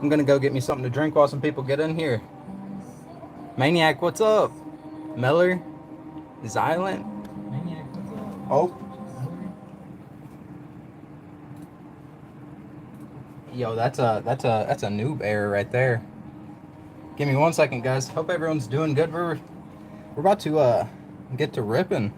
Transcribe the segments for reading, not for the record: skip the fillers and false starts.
I'm gonna go get me something to drink while some people get in here. Maniac, what's up? Meller? Xylent? Maniac, what's up? Oh. Hillary? Yo, that's a noob error right there. Give me 1 second, guys. Hope everyone's doing good. We're about to get to ripping.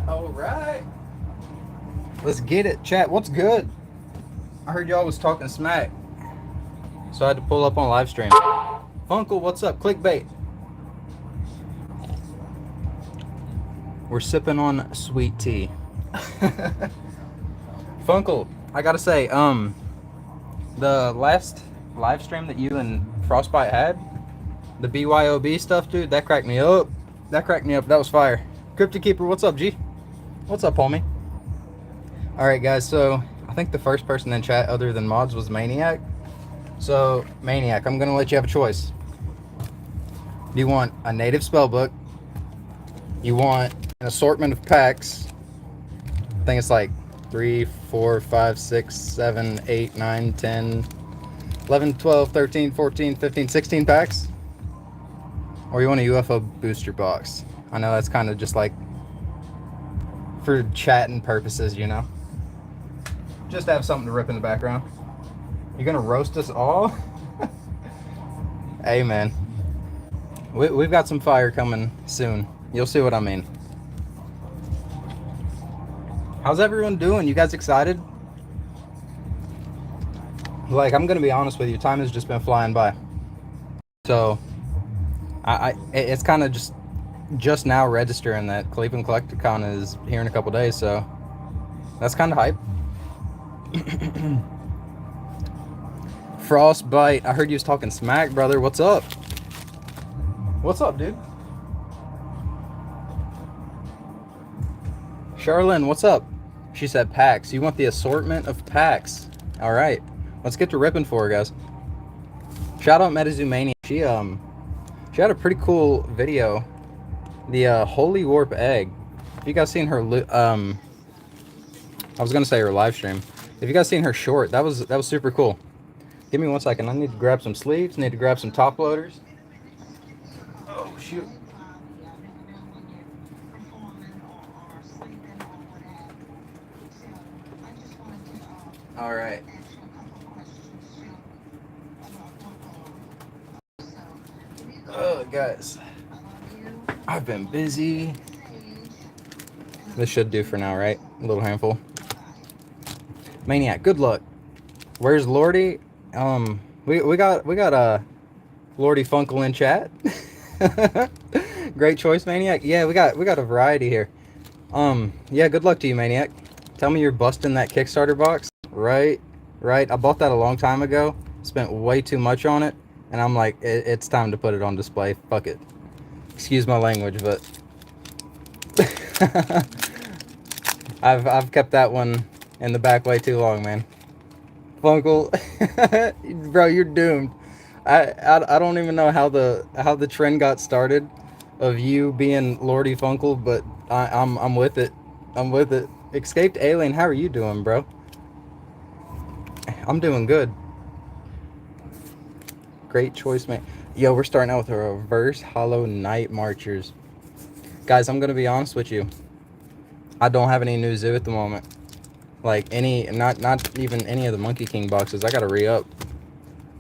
All right. Let's get it, chat. What's good? I heard y'all was talking smack, so I had to pull up on live stream. Funkle, what's up? Clickbait. We're sipping on sweet tea. Funkle, I gotta say, the last live stream that you and Frostbite had, the BYOB stuff, dude, that cracked me up. That was fire. Crypto Keeper, what's up, G? What's up, homie? Alright, guys, so I think the first person in chat other than mods was Maniac. So, Maniac, I'm gonna let you have a choice. Do you want a native spellbook? You want an assortment of packs? I think it's like 3, 4, 5, 6, 7, 8, 9, 10, 11, 12, 13, 14, 15, 16 packs? Or you want a UFO booster box? I know that's kind of just like for chatting purposes, you know? Just have something to rip in the background. You're gonna roast us all? Hey, man. We've got some fire coming soon. You'll see what I mean. How's everyone doing? You guys excited? Like, I'm gonna be honest with you, time has just been flying by. So, it's kind of just now registering that Cleveland Collectacon is here in a couple days, so that's kind of hype. Frostbite, I heard you was talking smack, brother. What's up? What's up, dude? Charlene, what's up? She said packs. You want the assortment of packs. All right. Let's get to ripping for her, guys. Shout out Metazoo Mania. She had a pretty cool video. The Holy Warp Egg. Have you guys seen her I was gonna say her live stream. Have you guys seen her short? That was super cool. Give me 1 second. I need to grab some sleeves, need to grab some top loaders. Oh shoot. All right. Oh, guys. I've been busy. This should do for now, right? A little handful. Maniac, good luck. Where's Lordy? We got Lordy Funkle in chat. Great choice, Maniac. Yeah, we got a variety here. Yeah, good luck to you, Maniac. Tell me you're busting that Kickstarter box. Right. I bought that a long time ago. Spent way too much on it, and I'm like, it's time to put it on display. Fuck it. Excuse my language, but I've kept that one in the back way too long, man. Funkle, bro, you're doomed. I don't even know how the trend got started of you being Lordy Funkle, but I'm with it. I'm with it. Escaped Alien, how are you doing, bro? I'm doing good. Great choice, man. Yo, we're starting out with a reverse hollow Night Marchers. Guys, I'm gonna be honest with you. I don't have any new zoo at the moment. Like not even any of the Monkey King boxes. I gotta re-up.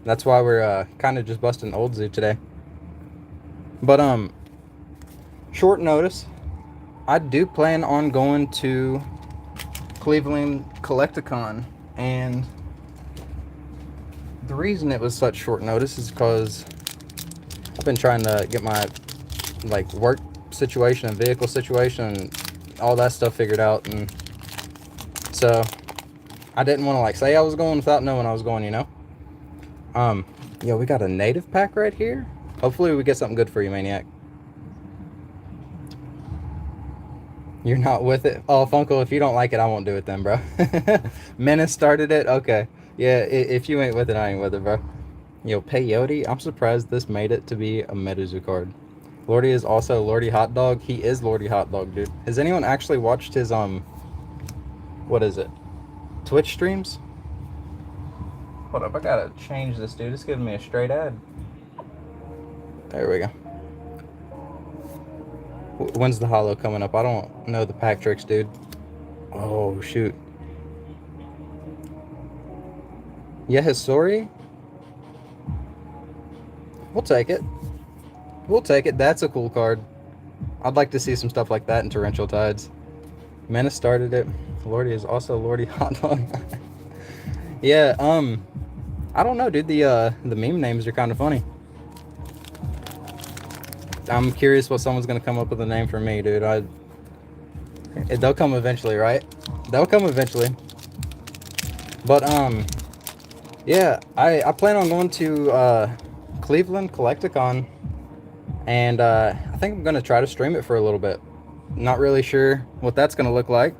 That's why we're kind of just busting old zoo today. But short notice, I do plan on going to Cleveland Collectacon And the reason it was such short notice is because I've been trying to get my like work situation and vehicle situation and all that stuff figured out, and so I didn't want to like say I was going without knowing I was going, you know. Yo, we got a native pack right here. Hopefully we get something good for you, Maniac. You're not with it? Oh, Funko, if you don't like it, I won't do it then, bro. Menace started it? Okay. Yeah, if you ain't with it, I ain't with it, bro. Yo, Peyote, I'm surprised this made it to be a Metazoo card. Lordy is also Lordy Hot Dog. He is Lordy Hot Dog, dude. Has anyone actually watched his, what is it? Twitch streams? Hold up, I gotta change this, dude. It's giving me a straight ad. There we go. When's the holo coming up? I don't know the pack tricks, dude. Oh, shoot. Yeah, Hisori? We'll take it. We'll take it. That's a cool card. I'd like to see some stuff like that in Torrential Tides. Menace started it. Lordy is also Lordy Hot Dog. Yeah, I don't know, dude. The meme names are kind of funny. I'm curious what someone's gonna come up with a name for me, dude. They'll come eventually, right? They'll come eventually. But yeah, I plan on going to Cleveland Collectacon, and I think I'm gonna try to stream it for a little bit. Not really sure what that's gonna look like,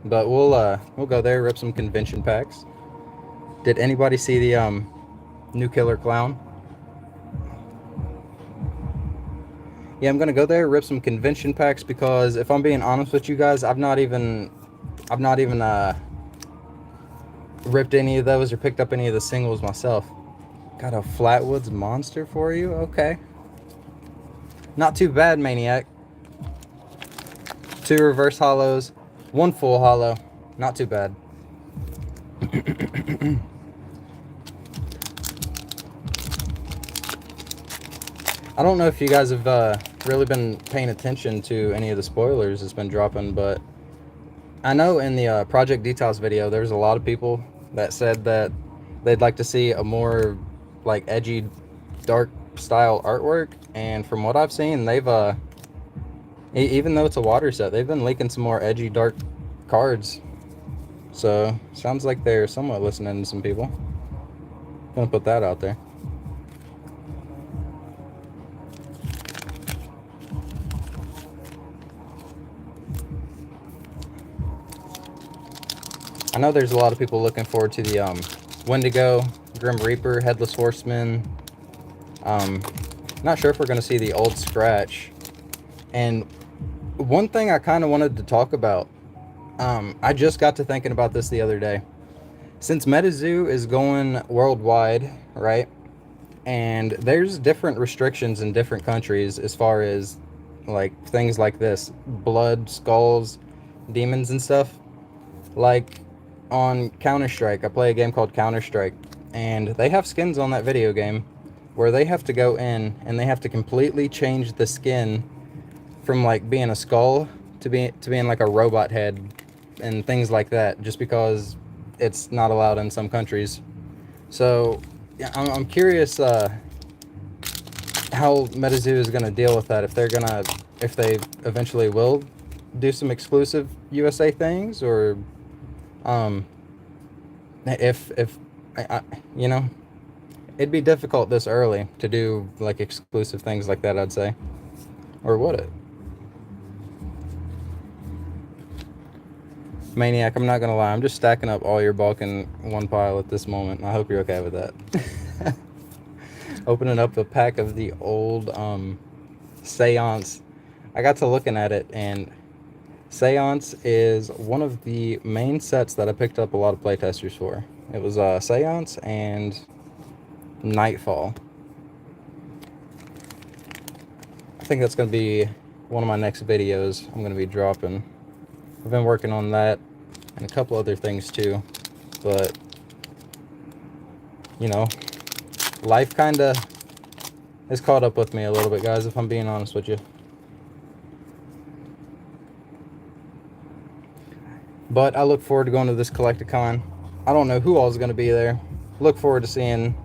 but we'll go there, rip some convention packs. Did anybody see the new Killer Clown? Yeah, I'm gonna go there, rip some convention packs, because if I'm being honest with you guys, I've not even ripped any of those or picked up any of the singles myself. Got a Flatwoods monster for you? Okay. Not too bad, Maniac. 2 reverse hollows, 1 full hollow. Not too bad. I don't know if you guys have really been paying attention to any of the spoilers that's been dropping, but I know in the project details video, there's a lot of people that said that they'd like to see a more like edgy, dark style artwork, and from what I've seen, they've even though it's a water set, they've been leaking some more edgy, dark cards. So sounds like they're somewhat listening to some people. Gonna put that out there. I know there's a lot of people looking forward to the Wendigo, Grim Reaper, Headless Horseman. Not sure if we're going to see the old Scratch. And one thing I kind of wanted to talk about, I just got to thinking about this the other day. Since Metazoo is going worldwide, right? And there's different restrictions in different countries as far as like things like this. Blood, skulls, demons and stuff. Like on Counter-Strike, I play a game called Counter-Strike, and they have skins on that video game where they have to go in and they have to completely change the skin from like being a skull to being like a robot head and things like that, just because it's not allowed in some countries. So yeah, I'm curious how Metazoo is going to deal with that, if they eventually will do some exclusive USA things, or if you know, it'd be difficult this early to do like exclusive things like that, I'd say. Or would it? Maniac, I'm not gonna lie, I'm just stacking up all your bulk in one pile at this moment. I hope you're okay with that. Opening up a pack of the old Seance. I got to looking at it, and Seance is one of the main sets that I picked up a lot of playtesters for. It was Seance and Nightfall. I think that's going to be one of my next videos I'm going to be dropping. I've been working on that and a couple other things too, but you know, life kind of has caught up with me a little bit, guys, if I'm being honest with you. But I look forward to going to this Collectacon. I don't know who all is going to be there. Look forward to seeing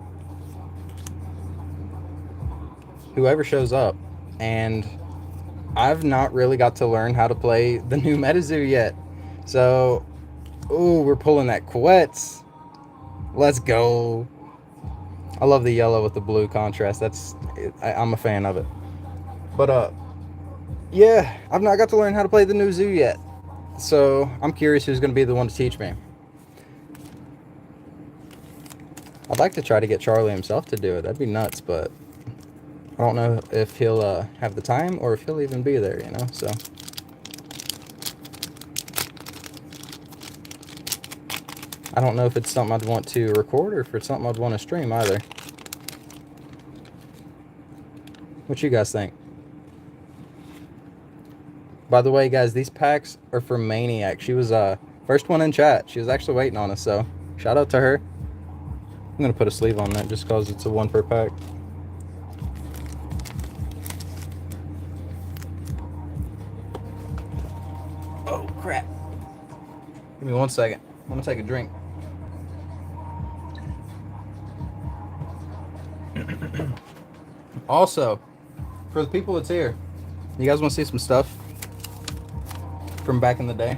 whoever shows up. And I've not really got to learn how to play the new Metazoo yet. So, ooh, we're pulling that Quetz. Let's go. I love the yellow with the blue contrast. I'm a fan of it. But yeah, I've not got to learn how to play the new zoo yet. So I'm curious who's going to be the one to teach me. I'd like to try to get Charlie himself to do it. That'd be nuts, but I don't know if he'll have the time or if he'll even be there, you know, so. I don't know if it's something I'd want to record or if it's something I'd want to stream either. What you guys think? By the way, guys, these packs are for Maniac. She was first one in chat. She was actually waiting on us, so shout out to her. I'm going to put a sleeve on that just because it's a 1 per pack. Oh, crap. Give me 1 second. I'm going to take a drink. Also, for the people that's here, you guys want to see some stuff from back in the day?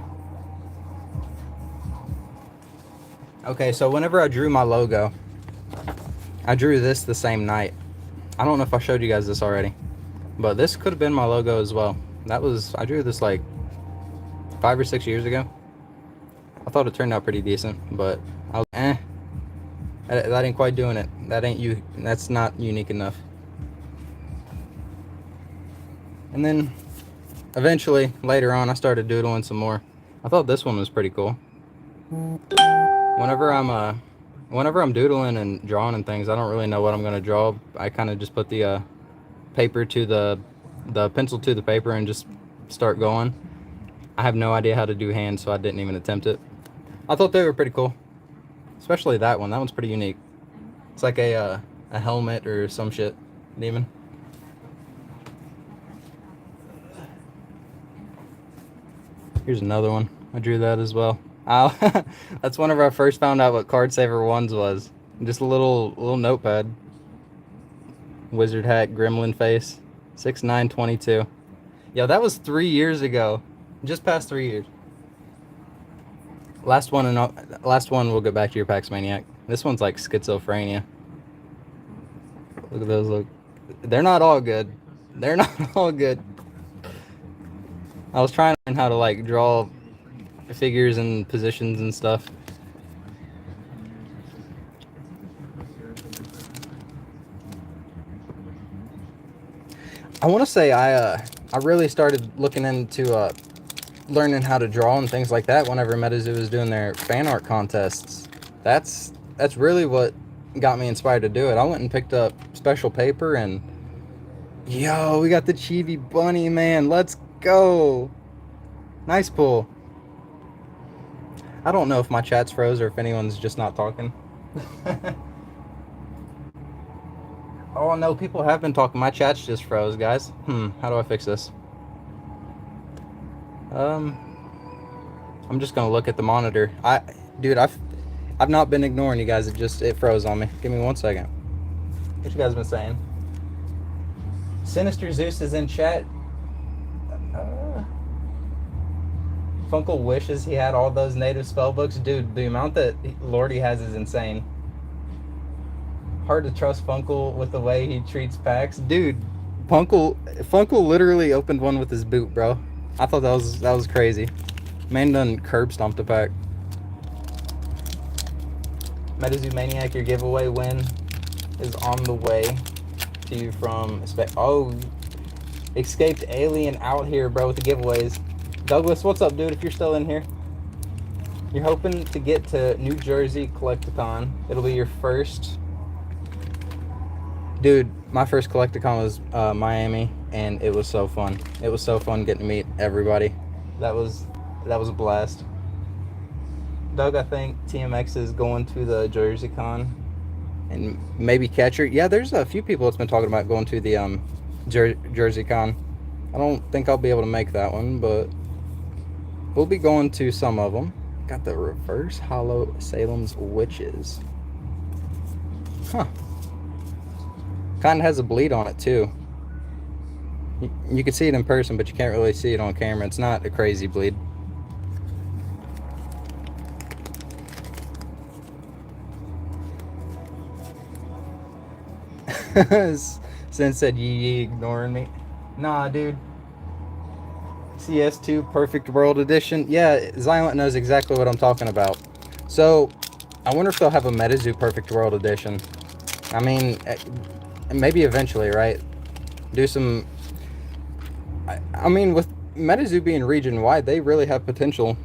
Okay, so whenever I drew my logo, I drew this the same night. I don't know if I showed you guys this already, but this could have been my logo as well. I drew this like 5 or 6 years ago. I thought it turned out pretty decent, but I was that ain't quite doing it. That's not unique enough. And then eventually later on I started doodling some more. I thought this one was pretty cool. Whenever I'm doodling and drawing and things, I don't really know what I'm gonna draw. I kind of just put the paper to the pencil to the paper and just start going. I have no idea how to do hands, so I didn't even attempt it. I thought they were pretty cool, especially that one. That one's pretty unique. It's like a helmet or some shit demon. Here's another one. I drew that as well. That's whenever I first found out what Card Saver 1s was. Just a little notepad. Wizard hat, gremlin face. 6/9/22. Yo, that was 3 years ago. Just past 3 years. Last one we'll go back to your Pax Maniac. This one's like schizophrenia. Look at those, look. They're not all good. They're not all good. I was trying to learn how to like draw figures and positions and stuff. I want to say I really started looking into learning how to draw and things like that whenever Metazoo was doing their fan art contests. That's really what got me inspired to do it. I went and picked up special paper and yo, we got the Chibi Bunny, man. Let's go. Nice pull. I don't know if my chat's froze or if anyone's just not talking. Oh no, people have been talking. My chat's just froze, guys. How do I fix this? I'm just gonna look at the monitor. Dude, I've not been ignoring you guys. It froze on me. Give me 1 second. What you guys been saying? Sinister Zeus is in chat. Funkle wishes he had all those native spell books. Dude, the amount that Lordy has is insane. Hard to trust Funkle with the way he treats packs. Dude, Funkle literally opened one with his boot, bro. I thought that was crazy. Man done curb stomped the pack. Metazoo Maniac, your giveaway win is on the way to you from Escaped Alien out here, bro, with the giveaways. Douglas, what's up, dude, if you're still in here? You're hoping to get to New Jersey Collectacon. It'll be your first. Dude, my first Collectacon was Miami, and it was so fun. It was so fun getting to meet everybody. That was a blast. Doug, I think TMX is going to the Jersey Con, and maybe Catcher. Yeah, there's a few people that's been talking about going to the Jersey Con. I don't think I'll be able to make that one, but we'll be going to some of them. got the reverse hollow Salem's Witches. Huh. Kind of has a bleed on it too. You can see it in person, but you can't really see it on camera. It's not a crazy bleed. Sin said yee ignoring me. Nah, dude. CS2 Perfect World Edition. Yeah, Xylent knows exactly what I'm talking about. So, I wonder if they'll have a Metazoo Perfect World Edition. I mean, maybe eventually, right? Do some... I mean, with Metazoo being region-wide, they really have potential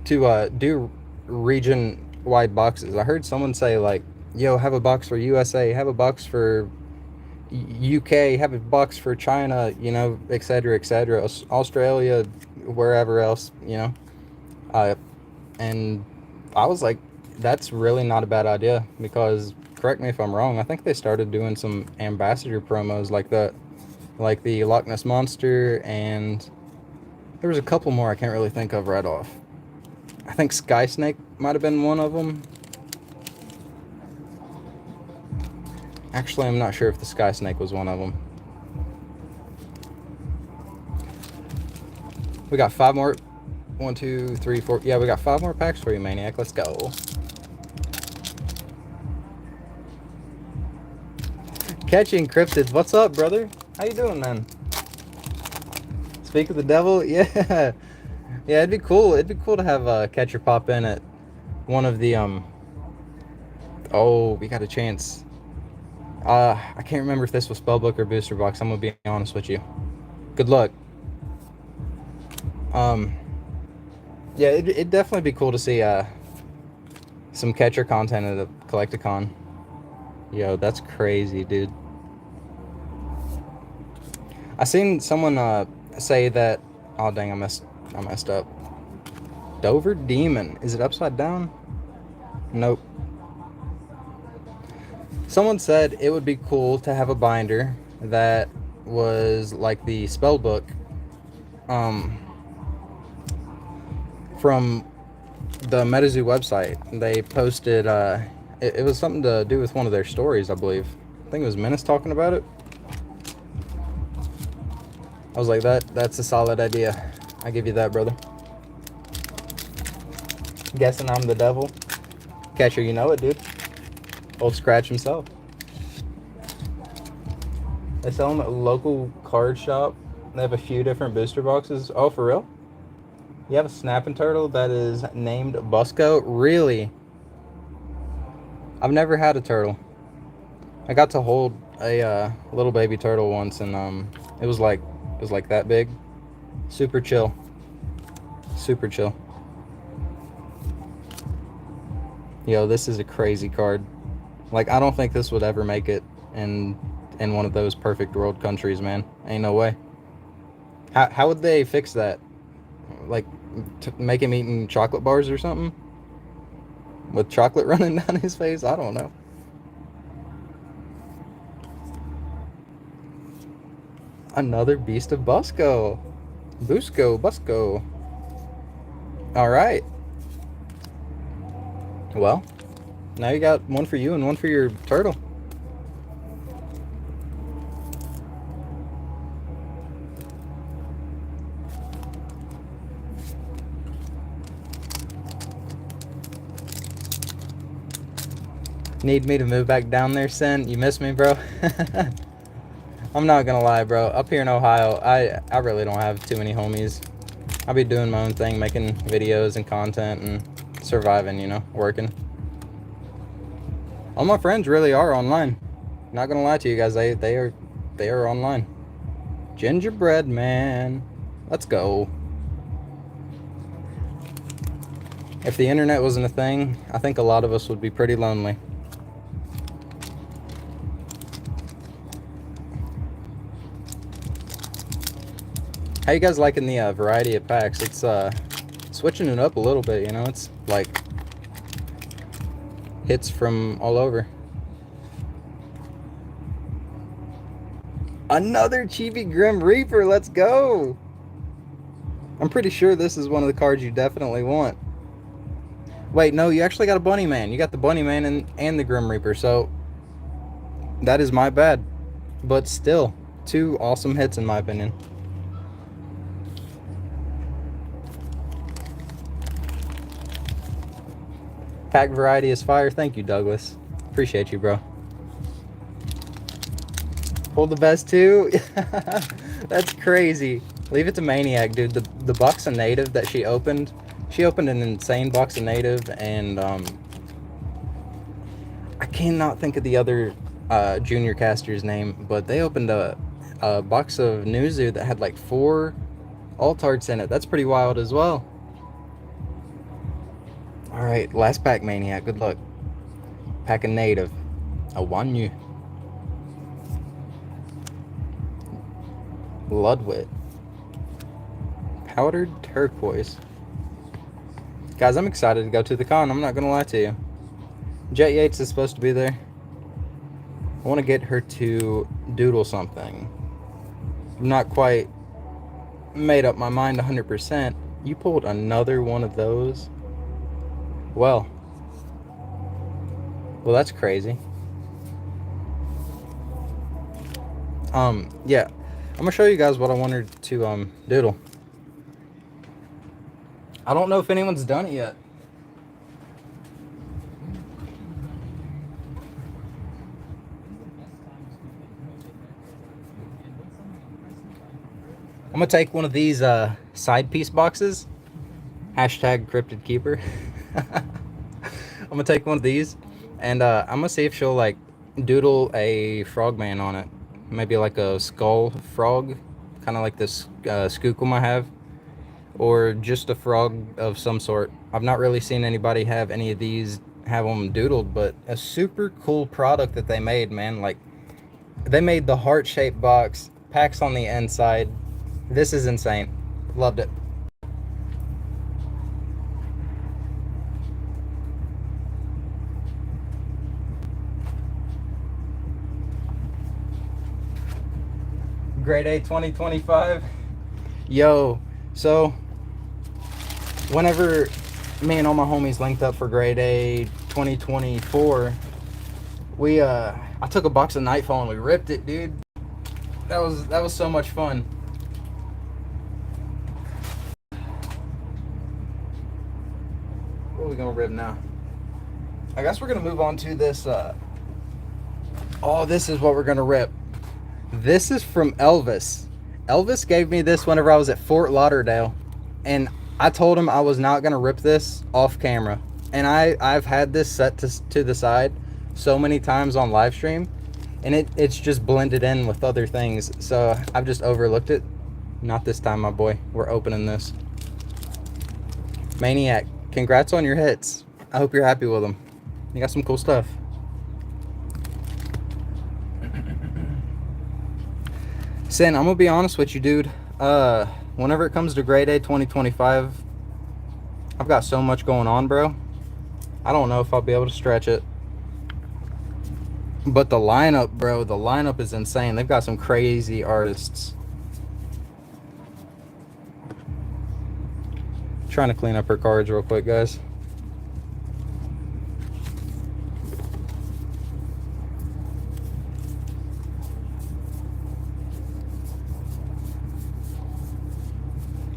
to do region-wide boxes. I heard someone say, like, yo, have a box for USA, have a box for UK, have a box for China, you know, etc., etc., Australia, wherever else, you know. And I was like, that's really not a bad idea, because, correct me if I'm wrong, I think they started doing some ambassador promos like that, like the Loch Ness Monster, and there was a couple more I can't really think of right off. I think Sky Snake might have been one of them. Actually, I'm not sure if the Sky Snake was one of them. We got 5 more. 1, 2, 3, 4. Yeah, we got 5 more packs for you, Maniac. Let's go. Catching Cryptids. What's up, brother? How you doing, man? Speak of the devil? Yeah. Yeah, it'd be cool. It'd be cool to have a catcher pop in at one of the, Oh, we got a chance. I can't remember if this was Spellbook or Booster Box. I'm gonna be honest with you. Good luck. Yeah, it'd definitely be cool to see some catcher content at the Collectacon. Yo, that's crazy, dude. I seen someone say that. Oh dang, I messed up. Dover Demon. Is it upside down? Nope. Someone said it would be cool to have a binder that was like the spell book from the Metazoo website. They posted it was something to do with one of their stories, I believe. I think it was Menace talking about it. I was like, that's a solid idea. I give you that, brother. Guessing I'm the devil. Catcher, you know it, dude. Old Scratch himself. They sell them at a local card shop. They have a few different booster boxes. Oh, for real? You have a snapping turtle that is named Busco? Really? I've never had a turtle. I got to hold a little baby turtle once, and it was like that big. Super chill. Super chill. Yo, this is a crazy card. Like, I don't think this would ever make it in one of those perfect world countries, man. Ain't no way. How would they fix that? Like, make him eating chocolate bars or something? With chocolate running down his face? I don't know. Another Beast of Busco. Busco. Alright. Well, now you got one for you and one for your turtle. Need me to move back down there, Sin? You miss me, bro? I'm not gonna lie, bro. Up here in Ohio, I really don't have too many homies. I'll be doing my own thing, making videos and content and surviving, you know, working. All my friends really are online. Not gonna lie to you guys, they are online. Gingerbread man. Let's go. If the internet wasn't a thing, I think a lot of us would be pretty lonely. How you guys liking the variety of packs? It's switching it up a little bit, you know. It's like hits from all over. Another Chibi Grim Reaper. Let's go. I'm pretty sure this is one of the cards you definitely want. Wait, no, you actually got a Bunny Man. You got the Bunny Man and the Grim Reaper, so that is my bad. But still, 2 awesome hits in my opinion. Pack variety is fire. Thank you, Douglas. Appreciate you, bro. Pulled the best too. That's crazy. Leave it to Maniac, dude. The box of native that she opened an insane box of native, and I cannot think of the other junior caster's name, but they opened a box of Nuzu that had like 4 altarts in it. That's pretty wild as well. All right, last pack, Maniac. Good luck. Pack of native. A Wanyu. Ludwig. Powdered turquoise. Guys, I'm excited to go to the con. I'm not gonna lie to you. Jet Yates is supposed to be there. I want to get her to doodle something. I'm not quite made up my mind 100%. You pulled another one of those. Well, that's crazy. Yeah, I'm gonna show you guys what I wanted to doodle. I don't know if anyone's done it yet. I'm gonna take one of these side piece boxes. Hashtag cryptid keeper. I'm gonna take one of these, and I'm gonna see if she'll like doodle a frogman on it. Maybe like a skull frog, kind of like this skookum I have, or just a frog of some sort. I've not really seen anybody have any of these have them doodled, but a super cool product that they made, man. Like, they made the heart-shaped box, packs on the inside. This is insane. Loved it. Grade A 2025. Yo, so whenever me and all my homies linked up for grade A 2024, I took a box of Nightfall and we ripped it, dude. That was so much fun. What are we gonna rip now? I guess we're gonna move on to this. Oh, this is what we're gonna rip. This is from Elvis. Elvis gave me this whenever I was at Fort Lauderdale, and I told him I was not gonna rip this off camera. And I've had this set to the side so many times on live stream, and it's just blended in with other things, so I've just overlooked it. Not this time, my boy. We're opening this. Maniac, congrats on your hits. I hope you're happy with them. You got some cool stuff. Sin, I'm gonna be honest with you, dude. Whenever it comes to grade A 2025, I've got so much going on, bro. I don't know if I'll be able to stretch it. But the lineup, bro, the lineup is insane. They've got some crazy artists. Trying to clean up her cards real quick, guys.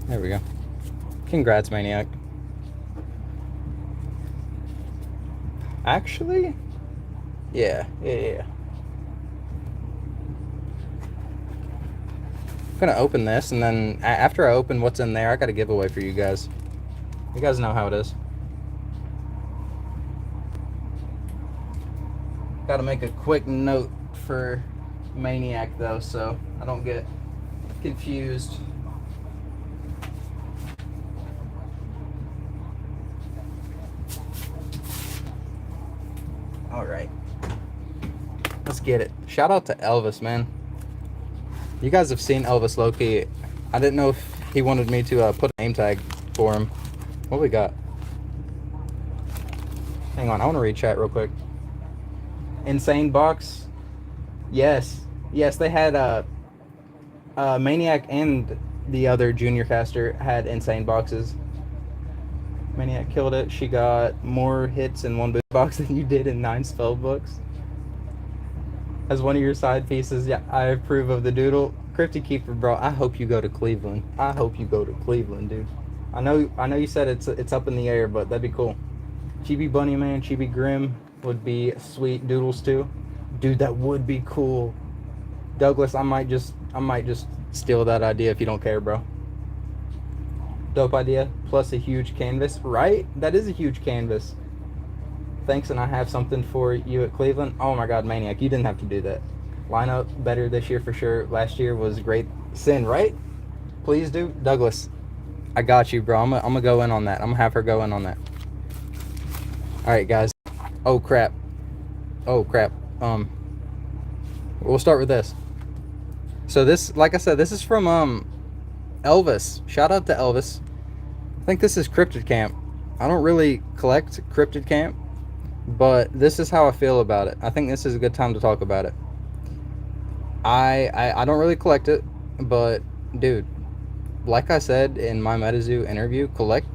There we go. Congrats, Maniac. Actually, yeah. I'm gonna open this, and then after I open what's in there, I got a giveaway for you guys. You guys know how it is. Gotta make a quick note for Maniac, though, so I don't get confused. All right, let's get it. Shout out to Elvis, man. You guys have seen Elvis Loki. I didn't know if he wanted me to put a name tag for him. What we got? Hang on, I want to read chat real quick. Insane box. Yes, they had Maniac and the other junior caster had insane boxes. Maniac killed it. She got more hits in one boot box than you did in 9 spell books. As one of your side pieces, yeah, I approve of the doodle. Cryptic Keeper, bro, I hope you go to Cleveland. I hope you go to Cleveland, dude. I know you said it's up in the air, but that'd be cool. Chibi Bunny Man, Chibi Grim would be sweet. Doodles too. Dude, that would be cool. Douglas, I might just steal that idea if you don't care, bro. Dope idea. Plus a huge canvas, right? That is a huge canvas. Thanks, and I have something for you at Cleveland. Oh my God, Maniac, you didn't have to do that. Lineup better this year for sure. Last year was great. Sin, right? Please do. Douglas, I got you, bro. I'm gonna go in on that. I'm gonna have her go in on that. All right, guys. Oh crap. Oh crap. We'll start with this. So this, like I said, this is from Elvis. Shout out to Elvis. I think this is Cryptid Camp. I don't really collect Cryptid Camp, but this is how I feel about it. I think this is a good time to talk about it. I don't really collect it, but dude, like I said in my Metazoo interview, collect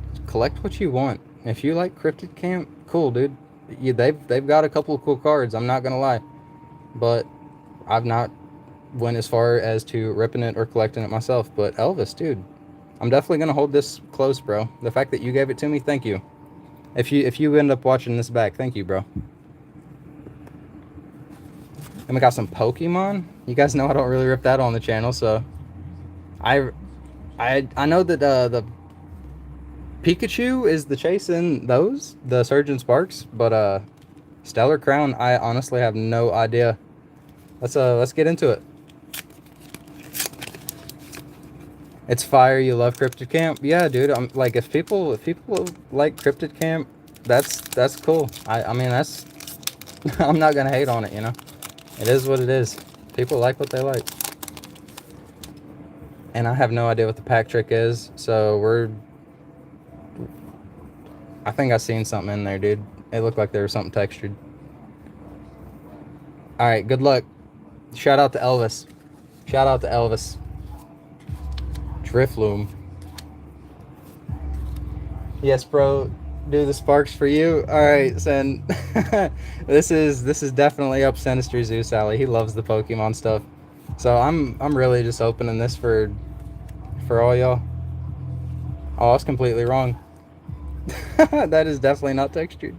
what you want. If you like Cryptid Camp, cool, dude. They've got a couple of cool cards. I'm not gonna lie, but I've not went as far as to ripping it or collecting it myself. But Elvis, dude, I'm definitely gonna hold this close, bro. The fact that you gave it to me, thank you. If you end up watching this back, thank you, bro. And we got some Pokemon. You guys know I don't really rip that on the channel, so I know that the Pikachu is the chase in those, the Surgeon Sparks, but Stellar Crown, I honestly have no idea. Let's get into it. It's fire. You love Cryptid Camp? Yeah, dude. I'm like, if people like Cryptid Camp, that's cool. I mean, that's I'm not gonna hate on it, you know. It is what it is. People like what they like. And I have no idea what the pack trick is, so I think I seen something in there, dude. It looked like there was something textured. Alright, good luck. Shout out to Elvis. Shout out to Elvis. Drifloom. Yes, bro. Do the sparks for you. Alright, Sen. This is definitely up Sinister Zoo Sally. He loves the Pokemon stuff. So I'm really just opening this for all y'all. Oh, I was completely wrong. That is definitely not textured.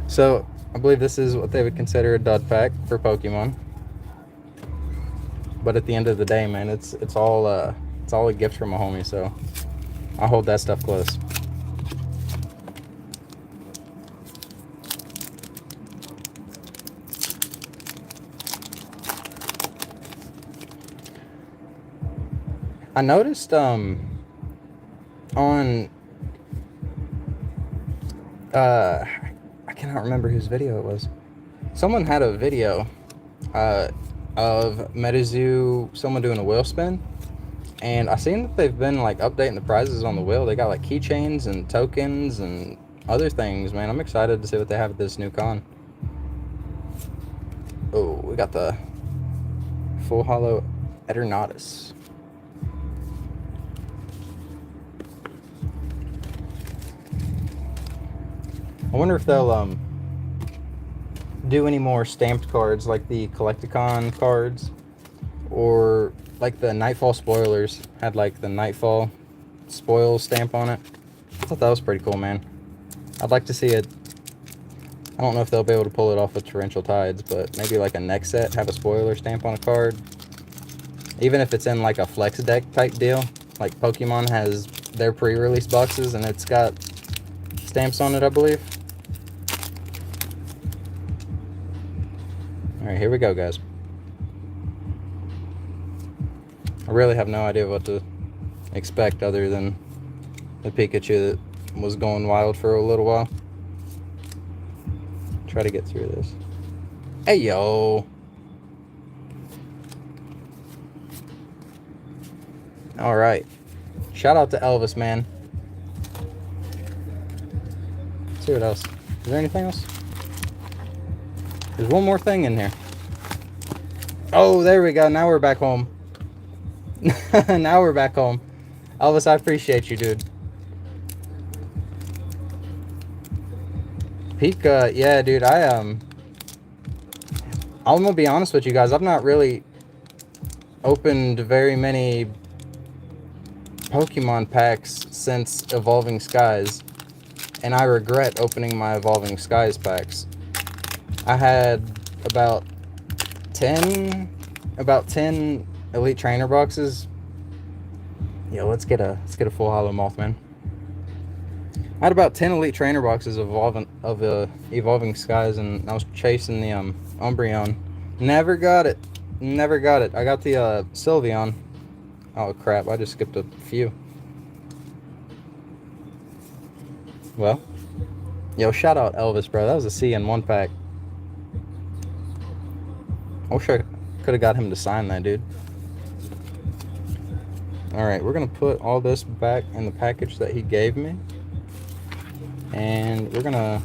So I believe this is what they would consider a dud pack for Pokemon. But at the end of the day, man, it's all a gift from a homie, so I'll hold that stuff close. I noticed on I cannot remember whose video it was. Someone had a video of Metazoo, someone doing a wheel spin, and I seen that they've been like updating the prizes on the wheel. They got like keychains and tokens and other things, man. I'm excited to see what they have at this new con. Oh, we got the full hollow Eternatus. I wonder if they'll do any more stamped cards like the Collectacon cards, or like the Nightfall spoilers had like the Nightfall spoil stamp on it. I thought that was pretty cool, man. I'd like to see it. I don't know if they'll be able to pull it off with Torrential Tides, but maybe like a next set, have a spoiler stamp on a card. Even if it's in like a flex deck type deal, like Pokemon has their pre-release boxes and it's got stamps on it, I believe. Alright, here we go, guys. I really have no idea what to expect other than the Pikachu that was going wild for a little while. Try to get through this. Hey, yo! Alright. Shout out to Elvis, man. Let's see what else. Is there anything else? There's one more thing in here. Oh, there we go. Now we're back home. Now we're back home. Elvis, I appreciate you, dude. Pika, yeah, dude. I'm gonna be honest with you guys. I've not really opened very many Pokemon packs since Evolving Skies, and I regret opening my Evolving Skies packs. I had about 10 Elite Trainer boxes. Yo, let's get a full Hollow Mothman. I had about 10 Elite Trainer boxes of Evolving Skies, and I was chasing the Umbreon. Never got it. Never got it. I got the Sylveon. Oh crap! I just skipped a few. Well, yo, shout out Elvis, bro. That was a C in one pack. I wish I could have got him to sign that, dude. Alright, we're going to put all this back in the package that he gave me. And we're gonna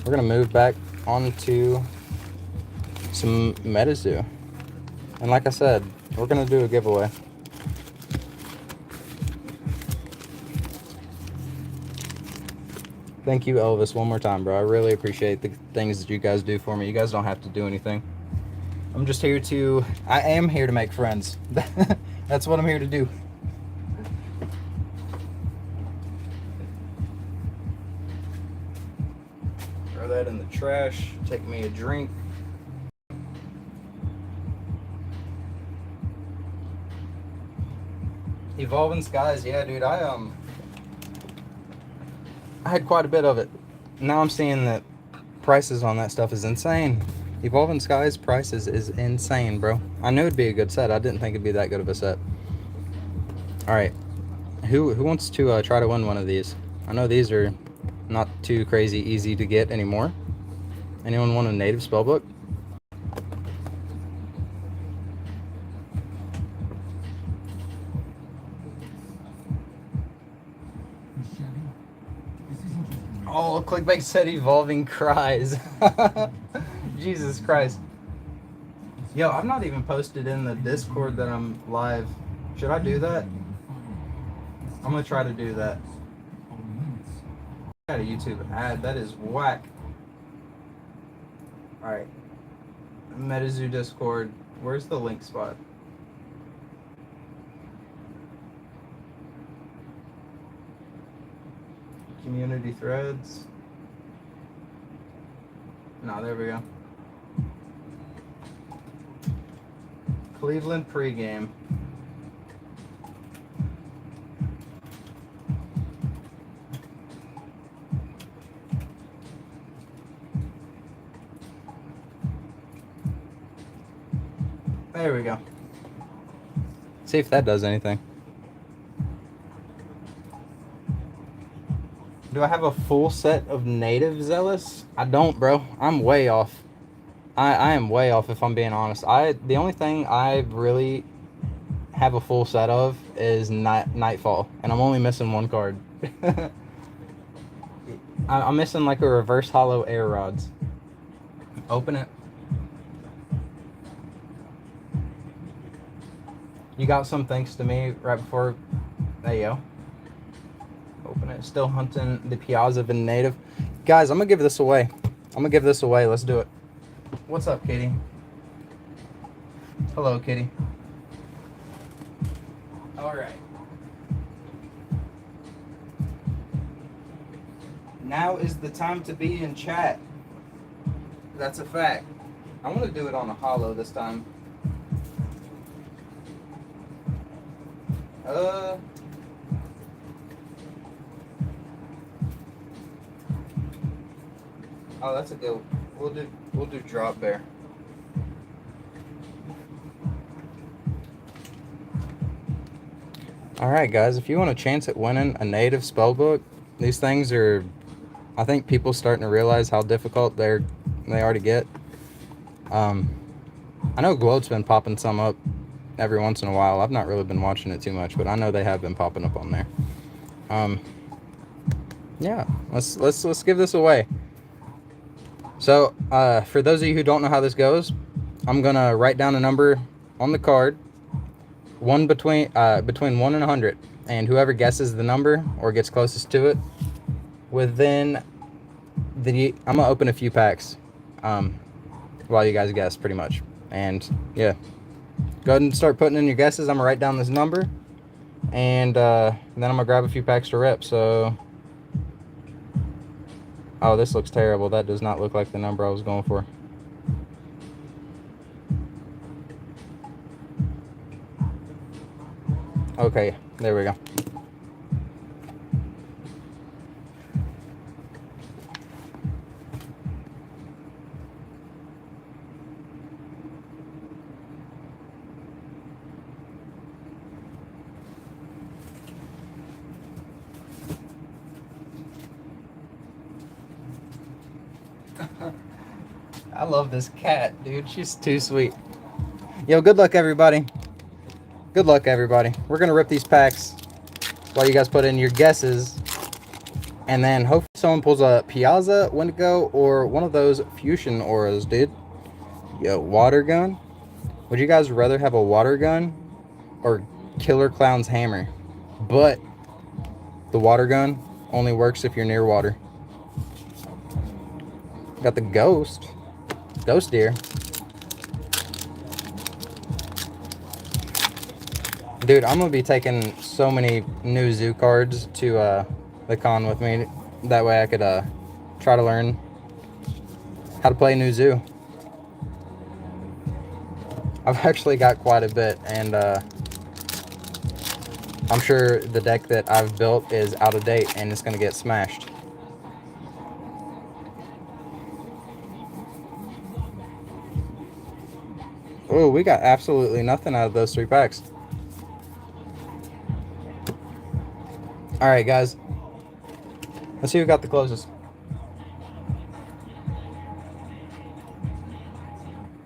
move back onto some Metazoo. And like I said, we're going to do a giveaway. Thank you, Elvis, one more time, bro. I really appreciate the things that you guys do for me. You guys don't have to do anything. I am here to make friends. That's what I'm here to do. Throw that in the trash. Take me a drink. Evolving Skies, yeah, dude. I had quite a bit of it. Now I'm seeing that prices on that stuff is insane. Evolving Skies prices is insane, bro. I knew it'd be a good set. I didn't think it'd be that good of a set. Alright. Who wants to try to win one of these? I know these are not too crazy easy to get anymore. Anyone want a native spellbook? Oh, Clickbait said Evolving Cries. Jesus Christ. Yo, I've not even posted in the Discord that I'm live. Should I do that? I'm gonna try to do that. Got a YouTube ad. That is whack. Alright. Metazoo Discord. Where's the link spot? Community threads. No, there we go. Cleveland pregame. There we go. See if that does anything. Do I have a full set of native Zealous? I don't, bro. I'm way off. I am way off if I'm being honest. The only thing I really have a full set of is Nightfall, and I'm only missing one card. I'm missing like a reverse hollow air rods. Open it. You got some thanks to me right before. There you go. Open it. Still hunting the Piazza Vin native. Guys, I'm gonna give this away. Let's do it. What's up, Kitty? Hello, Kitty. Alright. Now is the time to be in chat. That's a fact. I want to do it on a hollow this time. Oh, that's a good. We'll do drop bear. All right, guys. If you want a chance at winning a native spellbook, these things are. I think people starting to realize how difficult they are to get. I know Gloat's been popping some up every once in a while. I've not really been watching it too much, but I know they have been popping up on there. Yeah, let's give this away. So, for those of you who don't know how this goes, I'm gonna write down a number on the card, between 1 and 100, and whoever guesses the number or gets closest to it within I'm gonna open a few packs, while you guys guess, pretty much. And yeah, go ahead and start putting in your guesses. I'm gonna write down this number, and then I'm gonna grab a few packs to rip. So, oh, this looks terrible. That does not look like the number I was going for. Okay, there we go. I love this cat, dude. She's too sweet. Yo, good luck, everybody. Good luck, everybody. We're gonna rip these packs while you guys put in your guesses, and then hopefully someone pulls a Piazza, Wendigo, or one of those Fusion auras, dude. Yo, water gun. Would you guys rather have a water gun or Killer Clown's hammer? But the water gun only works if you're near water. Got the ghost deer. Dude, I'm gonna be taking so many new zoo cards to the con with me. That way I could try to learn how to play new zoo. I've actually got quite a bit, and I'm sure the deck that I've built is out of date and it's gonna get smashed. Oh, we got absolutely nothing out of those 3 packs. Alright, guys. Let's see who got the closest.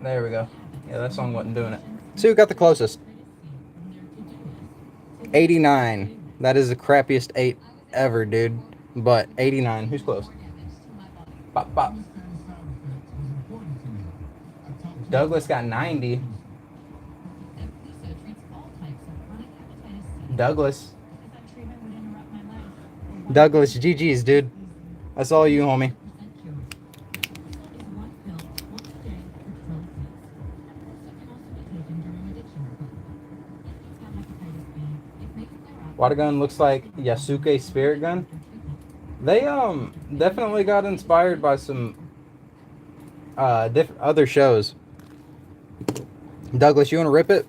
There we go. Yeah, that song wasn't doing it. See who got the closest. 89. That is the crappiest 8 ever, dude. But 89. Who's close? Pop, pop. Douglas got 90. Douglas, GG's, dude. That's all you, homie. Water gun looks like Yasuke Spirit Gun. They definitely got inspired by some other shows. Douglas, you want to rip it?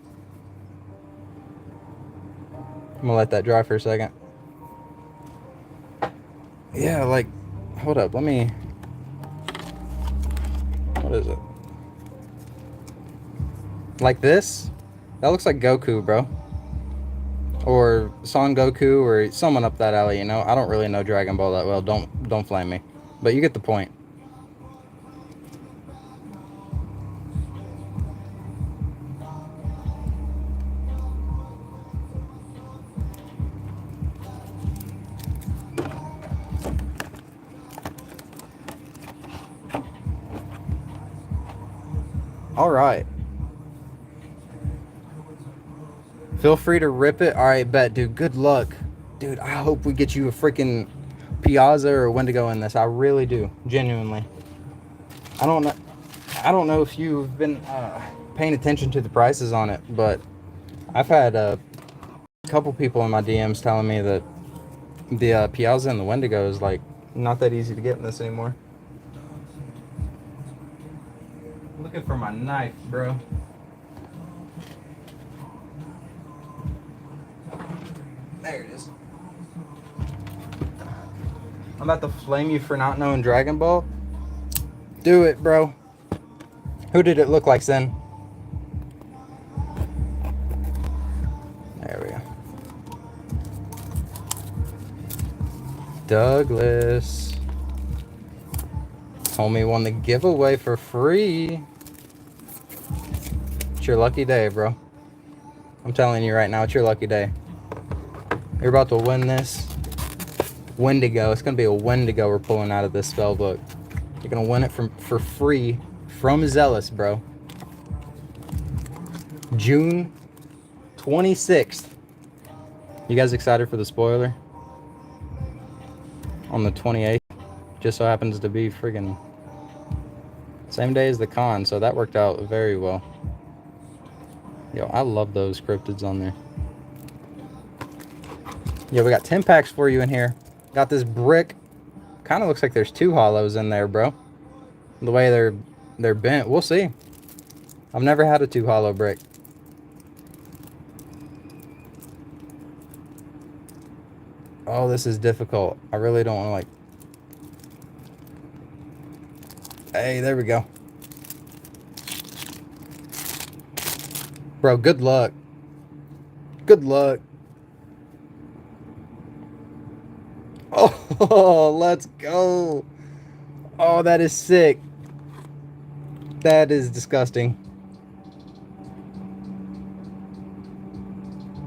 I'm gonna let that dry for a second. Yeah, like, hold up, let me. What is it? Like this? That looks like Goku, bro. Or Son Goku, or someone up that alley, you know? I don't really know Dragon Ball that well. Don't flame me. But you get the point. All right. Feel free to rip it. All right, bet, dude. Good luck. Dude, I hope we get you a freaking Piazza or Wendigo in this. I really do. Genuinely. I don't know if you've been paying attention to the prices on it, but I've had a couple people in my DMs telling me that the Piazza and the Wendigo is like not that easy to get in this anymore. Looking for my knife, bro. There it is. I'm about to flame you for not knowing Dragon Ball. Do it, bro. Who did it look like, Sin? There we go. Douglas. Homie won the giveaway for free. It's your lucky day, bro. I'm telling you right now, it's your lucky day. You're about to win this Wendigo. It's going to be a Wendigo we're pulling out of this spell book. You're going to win it for free from Zealous, bro. June 26th. You guys excited for the spoiler? On the 28th. just so happens to be friggin' same day as the con, so that worked out very well. Yo, I love those cryptids on there. Yo, we got 10 packs for you in here. Got this brick. Kind of looks like there's 2 hollows in there, bro. The way they're bent. We'll see. I've never had a 2 hollow brick. Oh, this is difficult. I really don't want to, like... Hey, there we go. Bro, good luck. Good luck. Oh, let's go. Oh, that is sick. That is disgusting.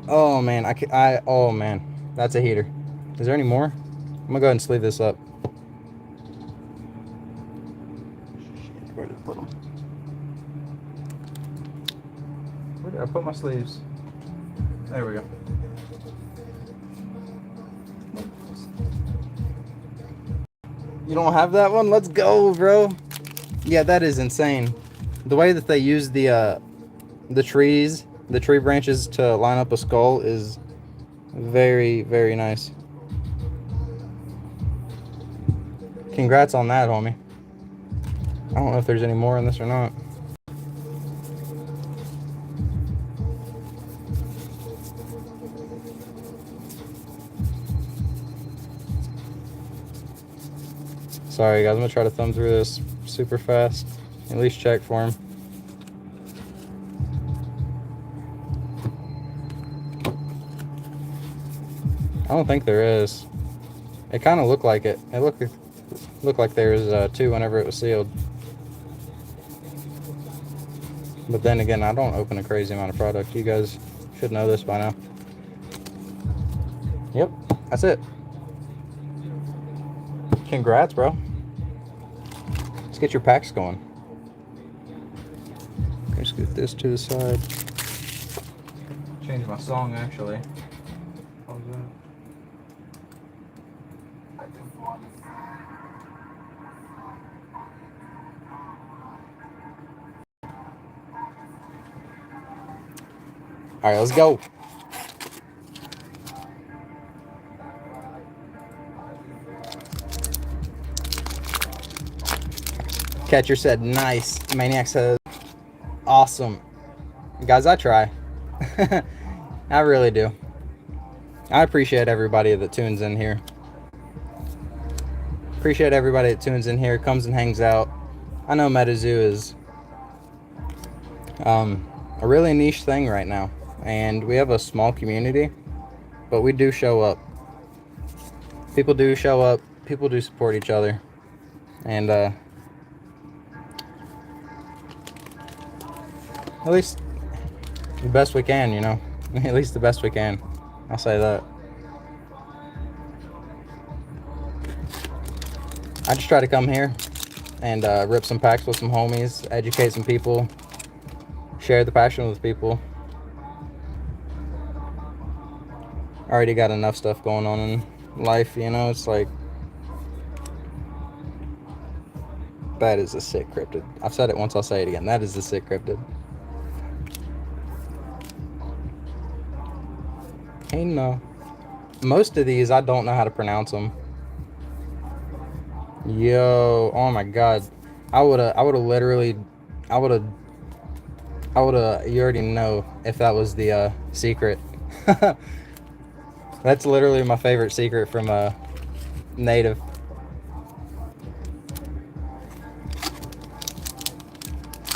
Oh, man. Oh, man. That's a heater. Is there any more? I'm gonna go ahead and sleeve this up. Where did I put them? Where did I put my sleeves? There we go. You don't have that one? Let's go, bro. Yeah, that is insane. The way that they use the tree branches to line up a skull is very, very nice. Congrats on that, homie. I don't know if there's any more in this or not. Sorry, guys. I'm going to try to thumb through this super fast. At least check for him. I don't think there is. It kind of looked like it. It looked like there was 2 whenever it was sealed. But then again, I don't open a crazy amount of product. You guys should know this by now. Yep, that's it. Congrats, bro. Let's get your packs going. Let's get this to the side. Change my song, actually. What was that? All right, let's go. Catcher said, nice. Maniac says, awesome. Guys, I try. I really do. I appreciate everybody that tunes in here. Appreciate everybody that tunes in here, comes and hangs out. I know Metazoo is a really niche thing right now. And we have a small community, but we do show up. People do show up. People do support each other. And, at least the best we can, you know. At least the best we can. I'll say that. I just try to come here and rip some packs with some homies, educate some people, share the passion with people. Already got enough stuff going on in life, you know. It's like, that is a sick cryptid. I've said it once, I'll say it again. That is a sick cryptid. Hey, no. Most of these, I don't know how to pronounce them. Yo, oh my god. I would've literally, you already know if that was the secret. That's literally my favorite secret from a native.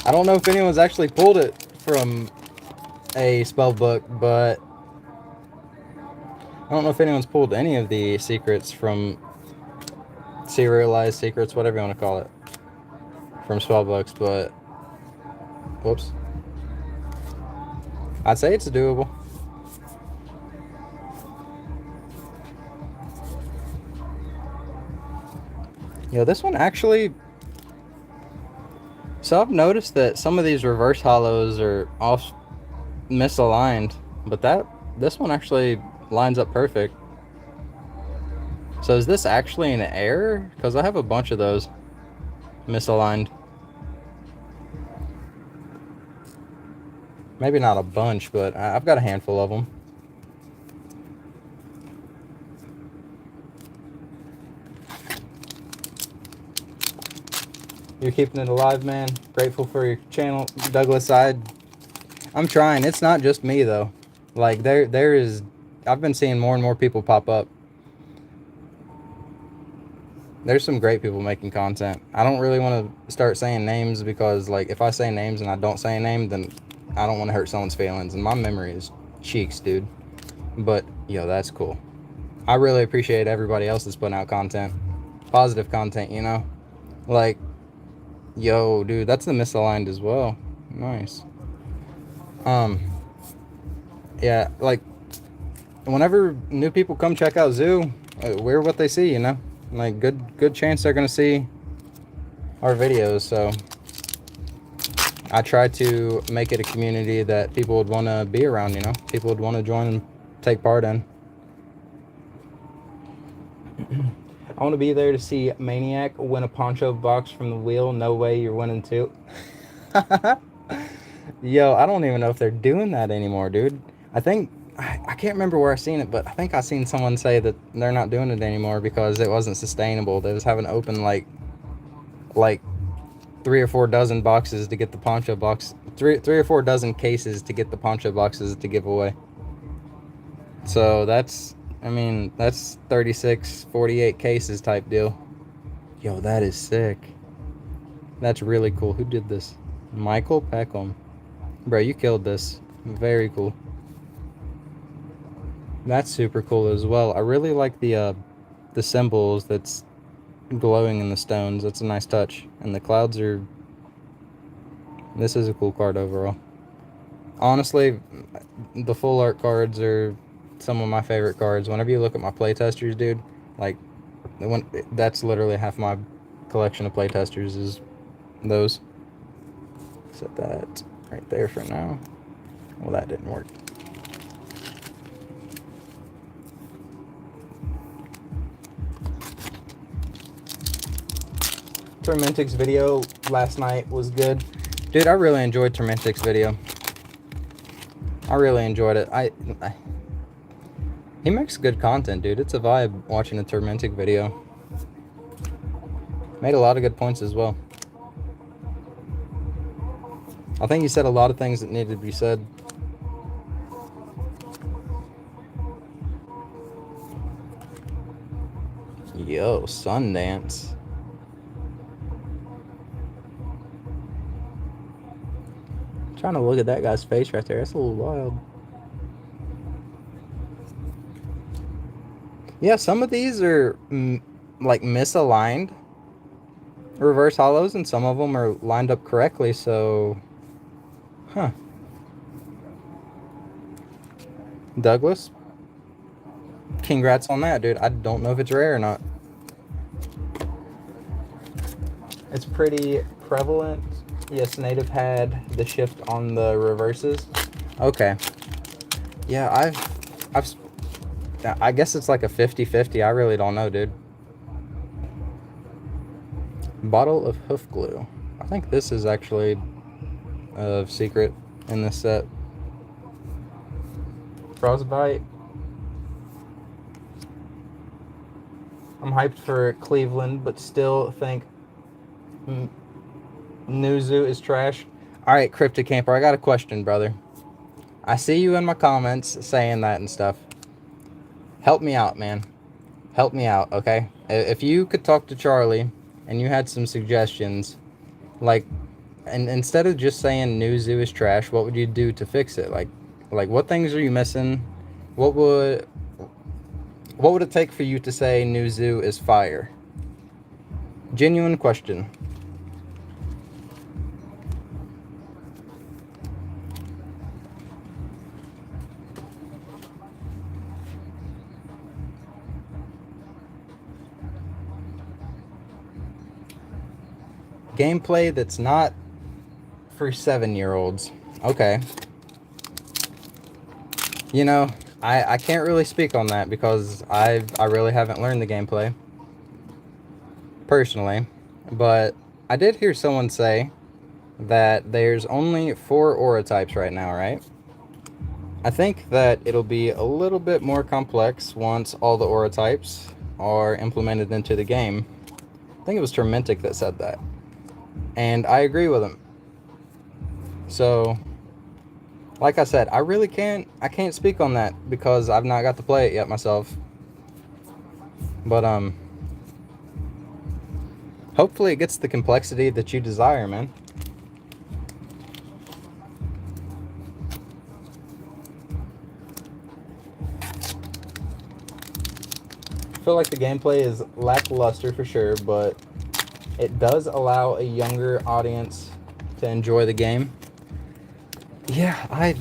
I don't know if anyone's actually pulled it from a spell book, but I don't know if anyone's pulled any of the secrets from serialized secrets, whatever you want to call it, from spell books, but whoops. I'd say it's doable. Yo, this one actually... So I've noticed that some of these reverse hollows are off misaligned, but this one actually lines up perfect. So is this actually an error? Because I have a bunch of those misaligned. Maybe not a bunch, but I've got a handful of them. You're keeping it alive, man. Grateful for your channel, Douglas. I'm trying. It's not just me though. Like there is. I've been seeing more and more people pop up. There's some great people making content. I don't really want to start saying names because, like, if I say names and I don't say a name, then I don't want to hurt someone's feelings. And my memory is cheeks, dude. But yo, that's cool. I really appreciate everybody else that's putting out content, positive content. You know, like. Yo, dude, that's the misaligned as well. Nice. Yeah, like, whenever new people come check out Zoo, we're what they see, you know? Like, good chance they're gonna see our videos, so I try to make it a community that people would want to be around, you know? People would want to join and take part in. I want to be there to see Maniac win a poncho box from the wheel. No way you're winning too. Yo, I don't even know if they're doing that anymore, dude. I think, I can't remember where I seen it, but I think I seen someone say that they're not doing it anymore because it wasn't sustainable. They was having to open like 3 or 4 dozen boxes to get the poncho box. Three or 4 dozen cases to get the poncho boxes to give away. So that's, I mean, that's 36, 48 cases type deal. Yo, that is sick. That's really cool. Who did this? Michael Peckham. Bro, you killed this. Very cool. That's super cool as well. I really like the symbols that's glowing in the stones. That's a nice touch. And the clouds are... This is a cool card overall. Honestly, the full art cards are some of my favorite cards. Whenever you look at my playtesters, dude, like, that's literally half my collection of playtesters is those. Set that right there for now. Well, that didn't work. Tormentix video last night was good. Dude, I really enjoyed Tormentix video. I really enjoyed it. He makes good content, dude. It's a vibe watching a Tormentic video. Made a lot of good points as well. I think he said a lot of things that needed to be said. Yo, Sundance. Trying to look at that guy's face right there. That's a little wild. Yeah, some of these are like misaligned reverse hollows, and some of them are lined up correctly. So, huh? Douglas, congrats on that, dude. I don't know if it's rare or not. It's pretty prevalent. Yes, Native had the shift on the reverses. Okay. Yeah, I guess it's like a 50-50. I really don't know, dude. Bottle of hoof glue. I think this is actually a secret in this set. Frostbite. I'm hyped for Cleveland, but still think New Zoo is trash. Alright, Cryptic Camper, I got a question, brother. I see you in my comments saying that and stuff. Help me out, man. Help me out, okay? If you could talk to Charlie and you had some suggestions, like, and instead of just saying New Zoo is trash, what would you do to fix it? Like what things are you missing? What would it take for you to say New Zoo is fire? Genuine question. Gameplay that's not for 7-year-olds. Okay. You know, I can't really speak on that because I really haven't learned the gameplay personally, but I did hear someone say that there's only 4 aura types right now, right? I think that it'll be a little bit more complex once all the aura types are implemented into the game. I think it was Tormentic that said that, and I agree with him. So, like I said, I can't speak on that because I've not got to play it yet myself. But hopefully it gets the complexity that you desire, man. I feel like the gameplay is lackluster for sure, but it does allow a younger audience to enjoy the game. Yeah,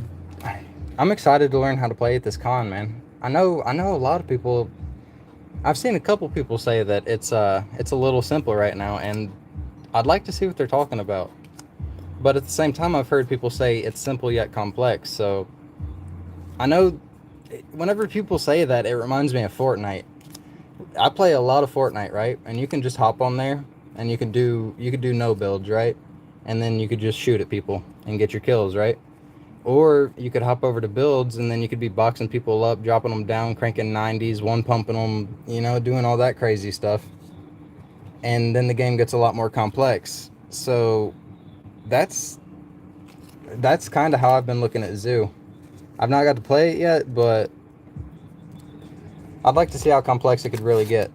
I'm excited to learn how to play at this con, man. I know a lot of people. I've seen a couple people say that it's a little simple right now, and I'd like to see what they're talking about. But at the same time, I've heard people say it's simple yet complex. So I know whenever people say that, it reminds me of Fortnite. I play a lot of Fortnite, right? And you can just hop on there and you could do no builds, right? And then you could just shoot at people and get your kills, right? Or you could hop over to builds and then you could be boxing people up, dropping them down, cranking 90s, one pumping them, you know, doing all that crazy stuff. And then the game gets a lot more complex. So that's kind of how I've been looking at Zoo. I've not got to play it yet, but I'd like to see how complex it could really get.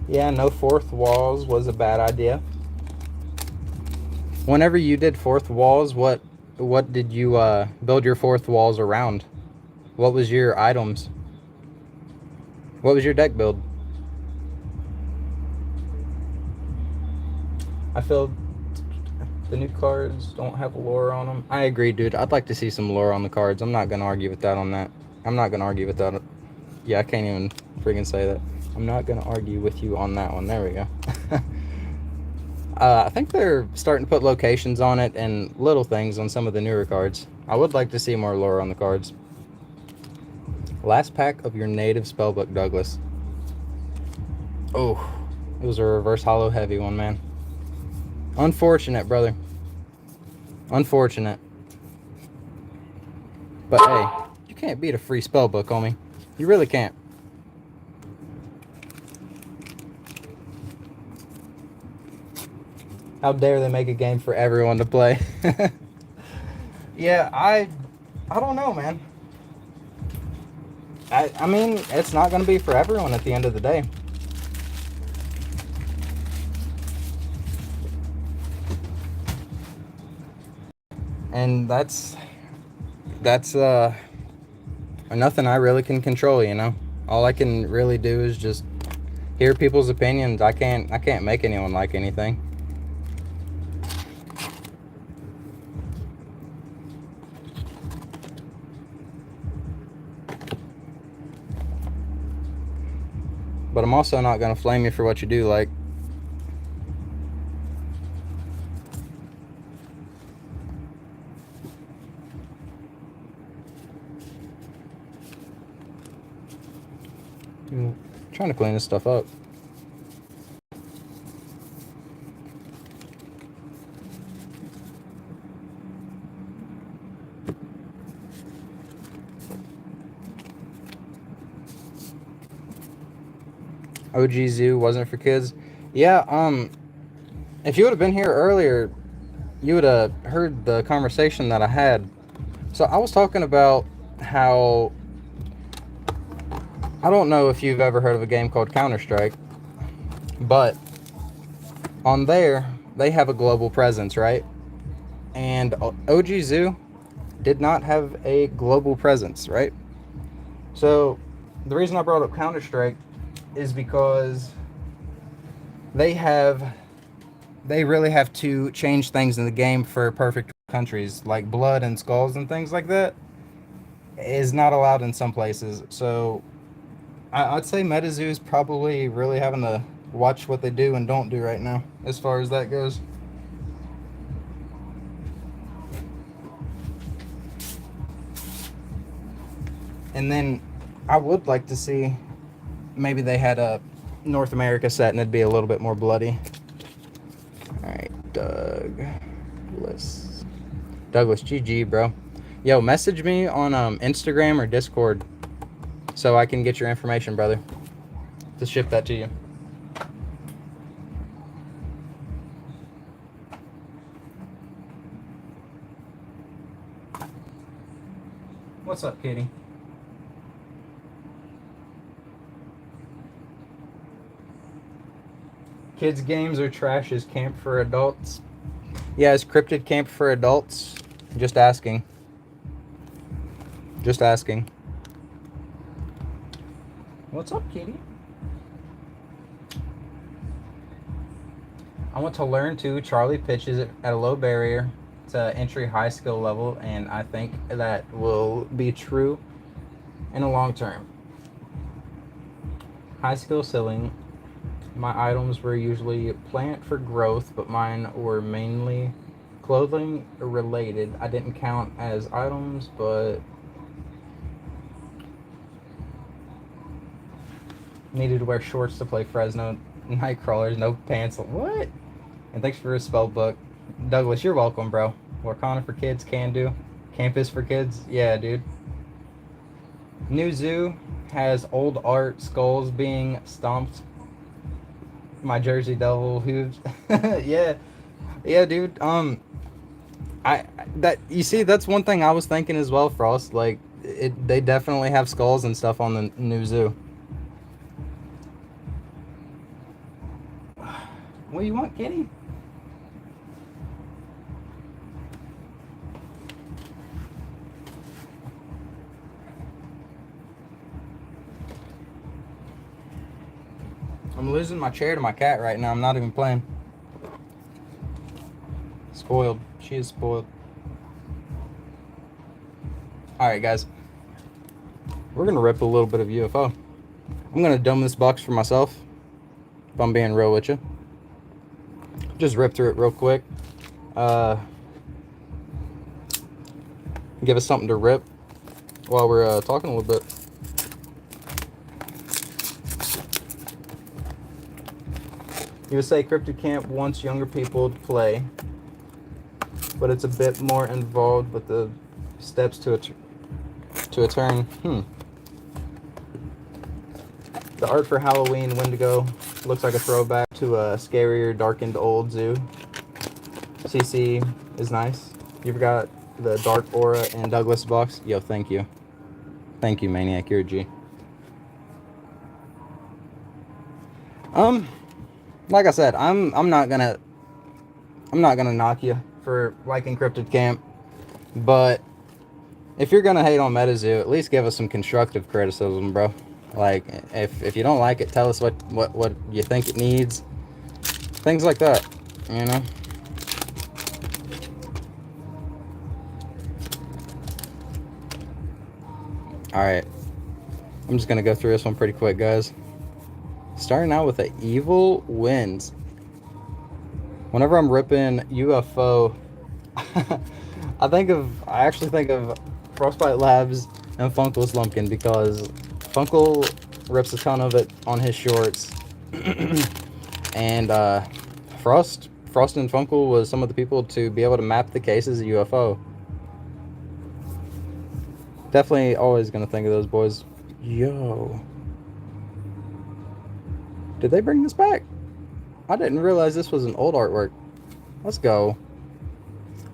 Yeah, no fourth walls was a bad idea. Whenever you did fourth walls, what did you build your fourth walls around? What was your items? What was your deck build? I feel the new cards don't have lore on them. I agree, dude. I'd like to see some lore on the cards. I'm not gonna argue with that on that. I'm not gonna argue with that. Yeah, I can't even freaking say that. I'm not gonna argue with you on that one. There we go. I think they're starting to put locations on it and little things on some of the newer cards. I would like to see more lore on the cards. Last pack of your native spellbook, Douglas. Oh, it was a reverse hollow heavy one, man. Unfortunate, brother. Unfortunate. But hey, you can't beat a free spellbook, homie. You really can't. How dare they make a game for everyone to play? Yeah, I don't know, man. I mean, it's not going to be for everyone at the end of the day. And that's nothing I really can control, you know. All I can really do is just hear people's opinions. I can't make anyone like anything. But I'm also not going to flame you for what you do like. I'm trying to clean this stuff up. OG Zoo wasn't for kids. Yeah, if you would have been here earlier, you would have heard the conversation that I had. So I was talking about how, I don't know if you've ever heard of a game called Counter-Strike, but on there, they have a global presence, right? And OG Zoo did not have a global presence, right? So the reason I brought up Counter-Strike is because they really have to change things in the game for perfect countries, like blood and skulls and things like that is not allowed in some places. So I'd say Metazoo is probably really having to watch what they do and don't do right now as far as that goes. And then I would like to see maybe they had a North America set and it'd be a little bit more bloody. Alright, Douglas. Douglas, GG, bro. Yo, message me on Instagram or Discord so I can get your information, brother, to ship that to you. What's up, Kitty? Kids games are trash as camp for adults. Yeah, is cryptid camp for adults? Just asking. Just asking. What's up, Kitty? I want to learn too. Charlie pitches it at a low barrier to entry high skill level, and I think that will be true in the long term. High skill ceiling. My items were usually plant for growth, but mine were mainly clothing related. I didn't count as items, but needed to wear shorts to play Fresno. Nightcrawlers, no pants. What? And thanks for your spell book. Douglas, you're welcome, bro. Wakanda for kids, can do. Campus for kids, yeah, dude. New zoo has old art skulls being stomped. My Jersey Devil hooves. Yeah, dude. You see, that's one thing I was thinking as well, Frost. Like, they definitely have skulls and stuff on the new zoo. What do you want, kitty? I'm losing my chair to my cat right now. I'm not even playing. Spoiled. She is spoiled. Alright, guys. We're going to rip a little bit of UFO. I'm going to dumb this box for myself, if I'm being real with you. Just rip through it real quick. Give us something to rip while we're talking a little bit. You would say Cryptid Camp wants younger people to play, but it's a bit more involved with the steps to a turn. The art for Halloween Wendigo looks like a throwback to a scarier, darkened old zoo. CC is nice. You forgot the Dark Aura and Douglas box. Yo, thank you. Thank you, Maniac. You're a G. Like I said, I'm not gonna knock you for liking Cryptid Camp, but if you're gonna hate on Metazoo, at least give us some constructive criticism, bro. Like, if you don't like it, tell us what you think it needs. Things like that, you know? Alright. I'm just gonna go through this one pretty quick, guys. Starting out with the Evil Winds. Whenever I'm ripping UFO, I actually think of Frostbite Labs and Funkel's Lumpkin, because Funkel rips a ton of it on his shorts. And Frost and Funkel was some of the people to be able to map the cases of UFO. Definitely always gonna think of those boys. Yo. Did they bring this back? I didn't realize this was an old artwork. Let's go.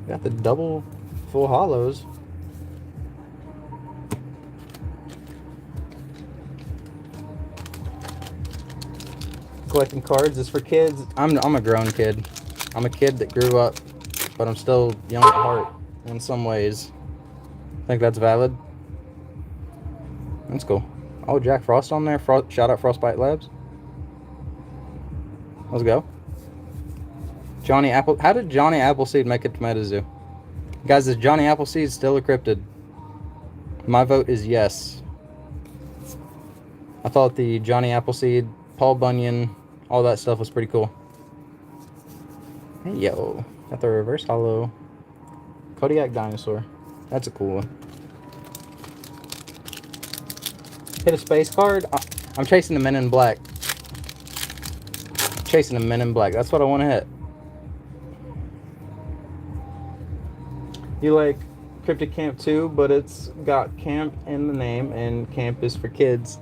Got the double full hollows. Collecting cards is for kids. I'm a grown kid. I'm a kid that grew up, but I'm still young at heart in some ways. Think that's valid? That's cool. Oh, Jack Frost on there. Shout out Frostbite Labs. Let's go. Johnny Apple. How did Johnny Appleseed make it to Metazoo? Guys, is Johnny Appleseed still a cryptid? My vote is yes. I thought the Johnny Appleseed, Paul Bunyan, all that stuff was pretty cool. Hey, yo. Got the reverse hollow Kodiak dinosaur. That's a cool one. Hit a space card. I'm chasing the Men in Black. Chasing the Men in Black. That's what I want to hit. You like Cryptic Camp 2, but it's got camp in the name, and camp is for kids.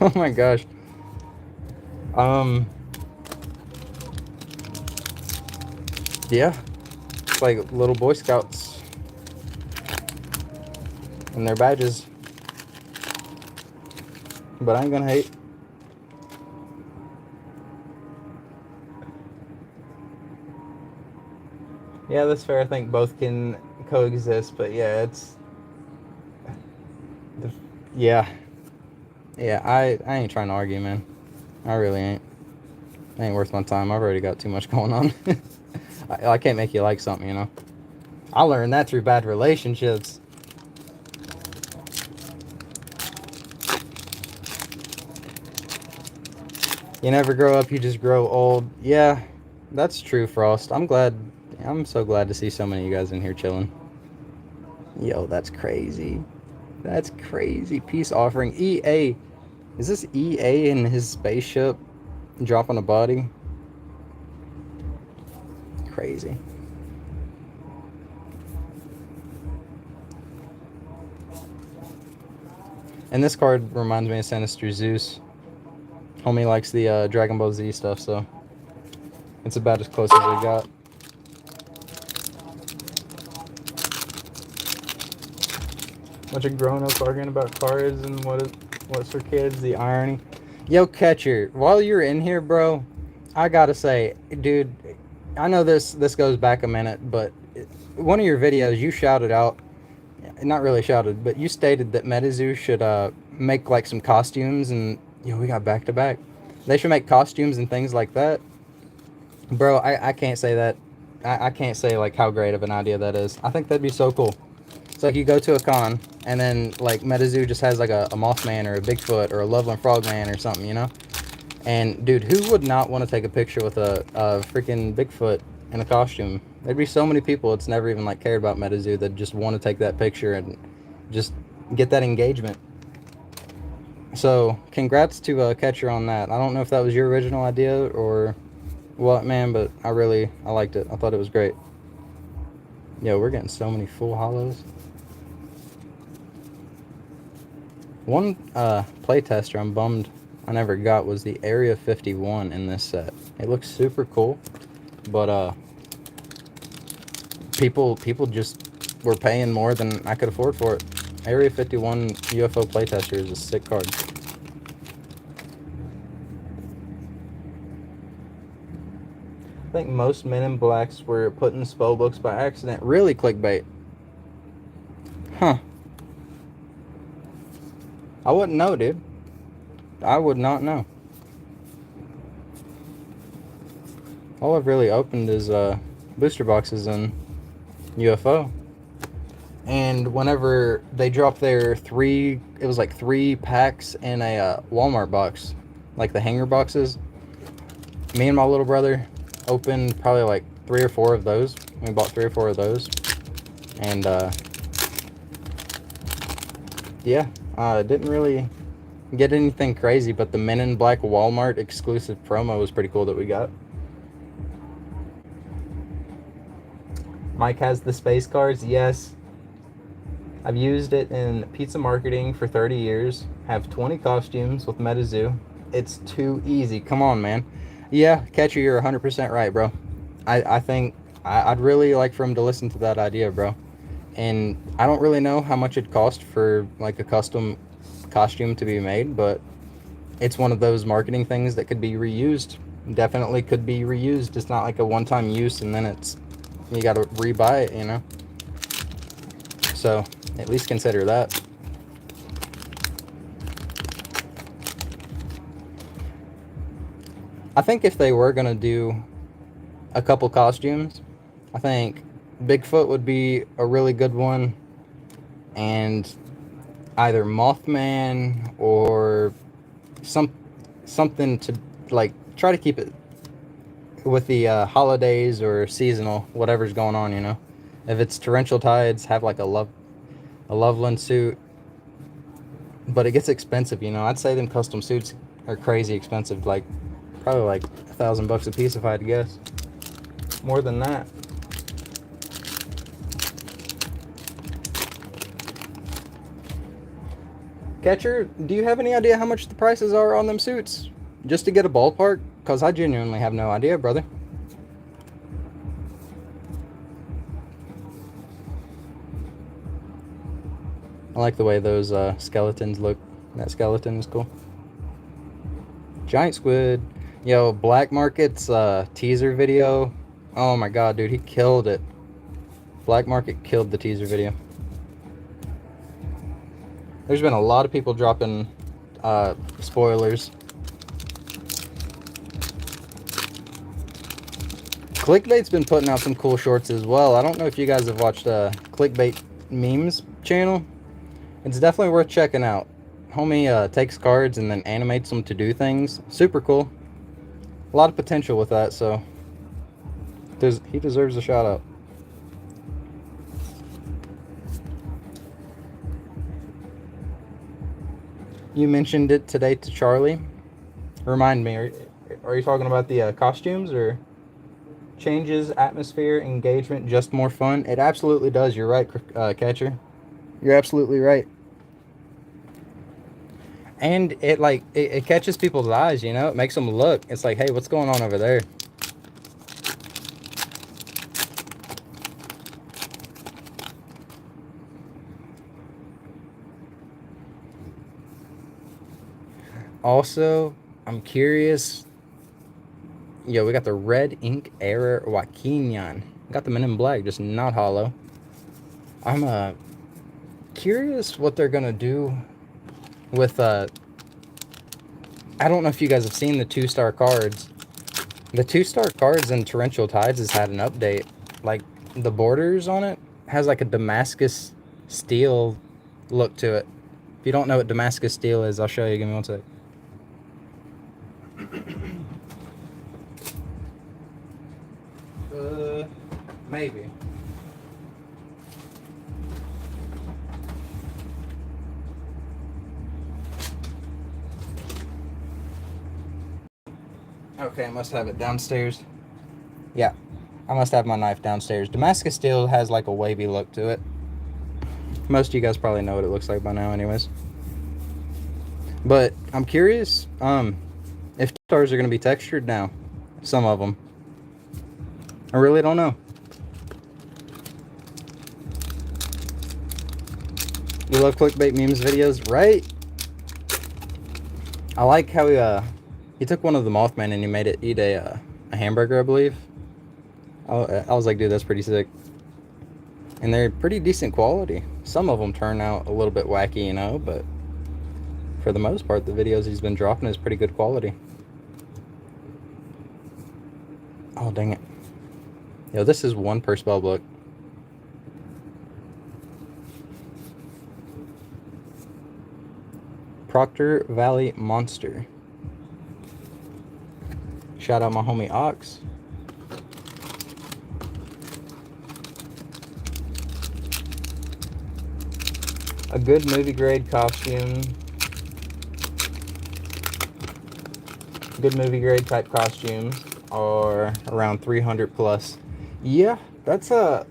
Oh my gosh. Yeah. It's like little Boy Scouts and their badges. But I ain't gonna hate. Yeah, that's fair. I think both can coexist, but yeah, it's... Yeah. Yeah, I ain't trying to argue, man. I really ain't. It ain't worth my time. I've already got too much going on. I can't make you like something, you know? I learned that through bad relationships. You never grow up, you just grow old. Yeah, that's true, Frost. I'm so glad to see so many of you guys in here chilling. Yo, that's crazy. That's crazy. Peace offering. EA. Is this EA in his spaceship dropping a body? Crazy. And this card reminds me of Sinister Zeus. Homie likes the Dragon Ball Z stuff, so it's about as close as we got. Bunch of grown-ups arguing about cards and what's for kids. The irony. Yo, Catcher, while you're in here, bro, I gotta say, dude, I know this goes back a minute, but one of your videos you shouted out, not really shouted, but you stated that Metazoo should make like some costumes, and we got back to back. They should make costumes and things like that. Bro, I can't say that. I can't say like how great of an idea that is. I think that'd be so cool. It's like you go to a con, and then like Metazoo just has like a Mothman or a Bigfoot or a Loveland Frogman or something, you know? And dude, who would not want to take a picture with a freaking Bigfoot in a costume? There'd be so many people that's never even like cared about Metazoo that just want to take that picture and just get that engagement. So congrats to Catcher on that. I don't know if that was your original idea or what, man, but I liked it. I thought it was great. Yo, we're getting so many full hollows. One playtester I'm bummed I never got was the Area 51 in this set. It looks super cool, but people just were paying more than I could afford for it. Area 51 UFO playtester is a sick card. I think most Men in Blacks were put in spell books by accident. Really, clickbait. Huh. I wouldn't know, dude. I would not know. All I've really opened is booster boxes in UFO. And whenever they dropped their it was like 3 packs in a Walmart box, like the hanger boxes. Me and my little brother opened probably like 3 or 4 of those. We bought 3 or 4 of those. And yeah, didn't really get anything crazy, but the Men in Black Walmart exclusive promo was pretty cool that we got. Mike has the space cards. Yes. I've used it in pizza marketing for 30 years. Have 20 costumes with Metazoo. It's too easy. Come on, man. Yeah, Catcher, you're 100% right, bro. I think I'd really like for him to listen to that idea, bro. And I don't really know how much it'd cost for like a custom costume to be made, but it's one of those marketing things that could be reused. Definitely could be reused. It's not like a one-time use and then you gotta rebuy it, you know? So at least consider that. I think if they were gonna do a couple costumes, I think Bigfoot would be a really good one, and either Mothman or something to like try to keep it with the holidays or seasonal, whatever's going on, you know. If it's torrential tides, have like a Loveland suit. but it gets expensive, you know. I'd say them custom suits are crazy expensive, like probably like $1,000 a piece if I had to guess. More than that. Catcher, do you have any idea how much the prices are on them suits? Just to get a ballpark? Because I genuinely have no idea, brother. I like the way those skeletons look. That skeleton is cool. Giant squid. Yo, Black Market's teaser video. Oh my god, dude, he killed it. Black Market killed the teaser video. There's been a lot of people dropping spoilers. Clickbait's been putting out some cool shorts as well. I don't know if you guys have watched Clickbait Memes channel. It's definitely worth checking out. Homie takes cards and then animates them to do things. Super cool. A lot of potential with that, so he deserves a shout out. You mentioned it today to Charlie. Remind me, are you talking about the costumes or changes, atmosphere, engagement, just more fun? It absolutely does. You're right, Catcher. You're absolutely right. And it catches people's eyes, you know? It makes them look. It's like, hey, what's going on over there? Also, I'm curious. Yo, we got the Red Ink Error Wakinian. Got the Men in Black, just not hollow. I'm curious what they're gonna do with I don't know if you guys have seen the 2-star cards. The 2-star cards in Torrential Tides has had an update. Like the borders on it has like a Damascus steel look to it. If you don't know what Damascus steel is, I'll show you. Give me one sec. Maybe. Okay, I must have it downstairs. Yeah, I must have my knife downstairs. Damascus steel has like a wavy look to it. Most of you guys probably know what it looks like by now anyways. But I'm curious if stars are going to be textured now. Some of them. I really don't know. You love clickbait memes videos, right? I like how he took one of the Mothman and he made it eat a hamburger, I believe. I was like, dude, that's pretty sick. And they're pretty decent quality. Some of them turn out a little bit wacky, you know, but for the most part, the videos he's been dropping is pretty good quality. Oh, dang it. Yo, this is one per spell book. Proctor Valley Monster. Shout out my homie Ox. A good movie grade costume. Good movie grade type costumes are around 300 plus. Yeah, that's that's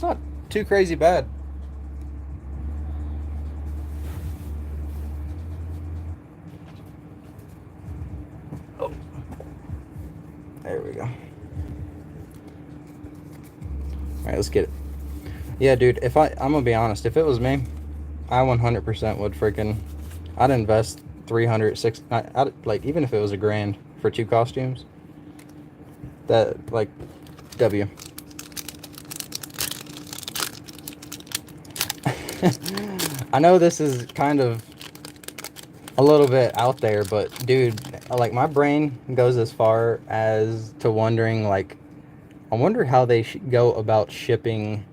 not too crazy bad. Oh, there we go. All right, let's get it. Yeah, dude, I'm gonna be honest, if it was me, I 100% would freaking, I'd invest 300, like, even if it was $1,000 for 2 costumes, that, like, W. I know this is kind of a little bit out there, but dude, like, my brain goes as far as to wondering, like, I wonder how they go about shipping,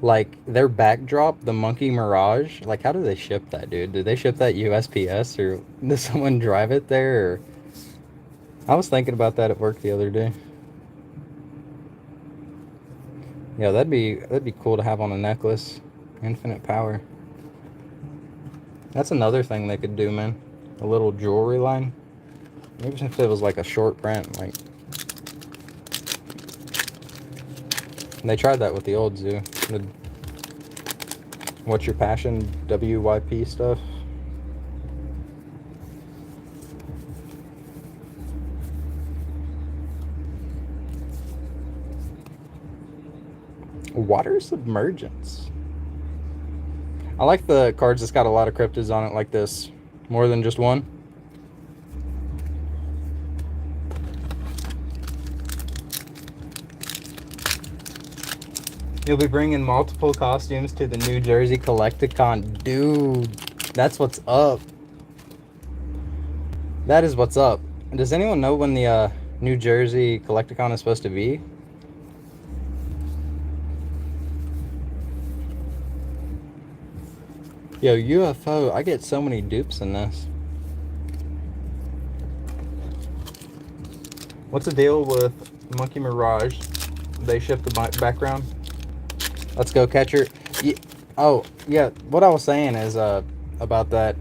like, their backdrop, the Monkey Mirage. Like, how do they ship that, dude? Do they ship that USPS, or does someone drive it there? Or... I was thinking about that at work the other day. Yeah, that'd be cool to have on a necklace. Infinite power. That's another thing they could do, man. A little jewelry line. Maybe if it was like a short print, like they tried that with the old zoo. The What's Your Passion WYP stuff. Water Submergence. I like the cards that's got a lot of cryptids on it like this. More than just one. You'll be bringing multiple costumes to the New Jersey Collectacon. Dude, that's what's up. That is what's up. Does anyone know when the New Jersey Collectacon is supposed to be? Yo, UFO, I get so many dupes in this. What's the deal with Monkey Mirage? They shipped the background. Let's go, catcher. Yeah. Oh, yeah. What I was saying is about that.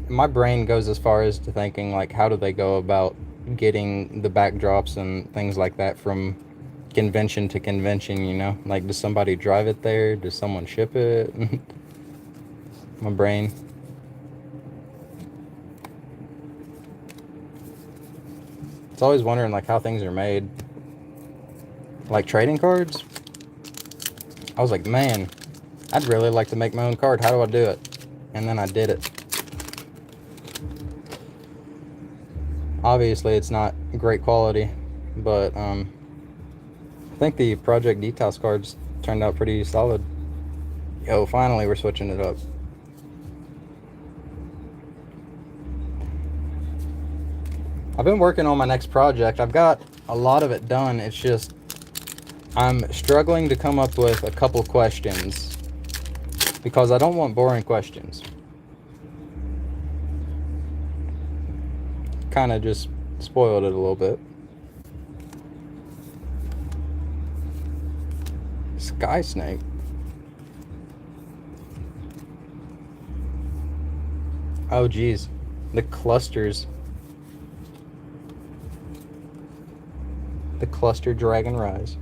My brain goes as far as to thinking like, how do they go about getting the backdrops and things like that from convention to convention? You know, like does somebody drive it there? Does someone ship it? My brain. It's always wondering like how things are made. Like trading cards. I was like, man, I'd really like to make my own card. How do I do it? And then I did it. Obviously, it's not great quality, but I think the Project Details cards turned out pretty solid. Yo, finally we're switching it up. I've been working on my next project. I've got a lot of it done. It's just I'm struggling to come up with a couple questions because I don't want boring questions. Kind of just spoiled it a little bit. Sky Snake. Oh geez, the clusters. The Cluster Dragon Rise.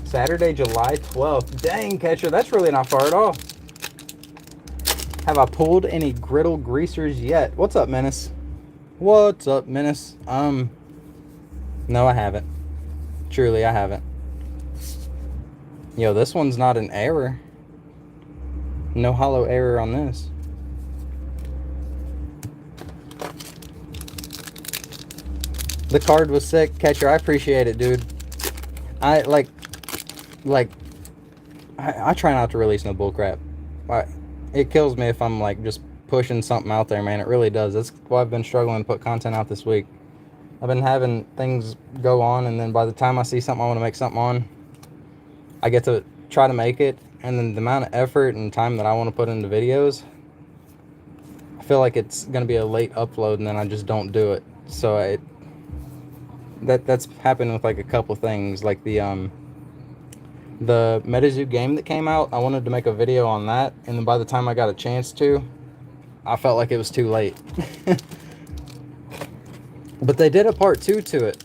Saturday, July 12th. Dang, catcher, that's really not far at all. Have I pulled any griddle greasers yet? What's up, Menace? What's up, Menace? No, I haven't. Truly, I haven't. Yo, this one's not an error. No hollow error on this. The card was sick, catcher. I appreciate it, dude. I try not to release no bullcrap. It kills me if I'm like just pushing something out there, man. It really does. That's why I've been struggling to put content out this week. I've been having things go on, and then by the time I see something I want to make something on, I get to try to make it, and then the amount of effort and time that I want to put into videos, I feel like it's going to be a late upload, and then I just don't do it. So that's happened with like a couple things, like the Metazoo game that came out. I wanted to make a video on that, and then by the time I got a chance to, I felt like it was too late. But they did a part 2 to it.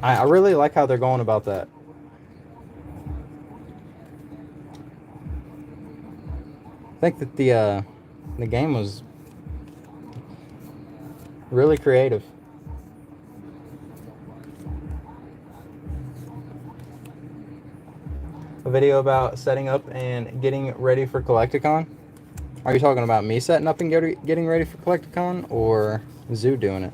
I really like how they're going about that. I think that the game was really creative. A video about setting up and getting ready for Collectacon. Are you talking about me setting up and getting ready for Collectacon, or Zoo doing it?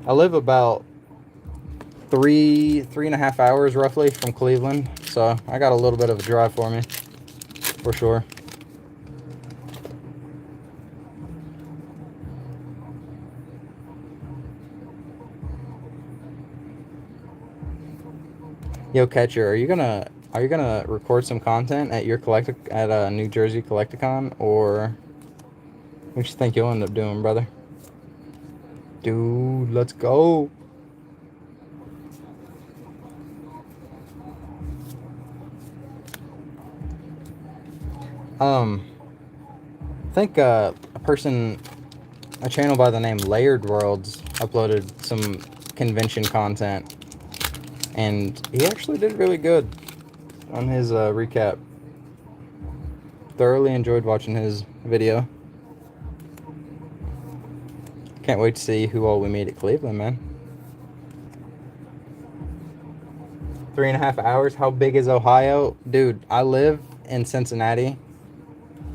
I live about three and a half hours roughly from Cleveland, so I got a little bit of a drive for me, for sure. Yo, catcher, are you gonna record some content at your New Jersey Collectacon, or What you think you'll end up doing, brother? Dude, let's go. I think a channel by the name Layered Worlds uploaded some convention content, and he actually did really good on his recap. Thoroughly enjoyed watching his video. Can't wait to see who all we meet at Cleveland, man. 3.5 hours. How big is Ohio? Dude, I live in Cincinnati.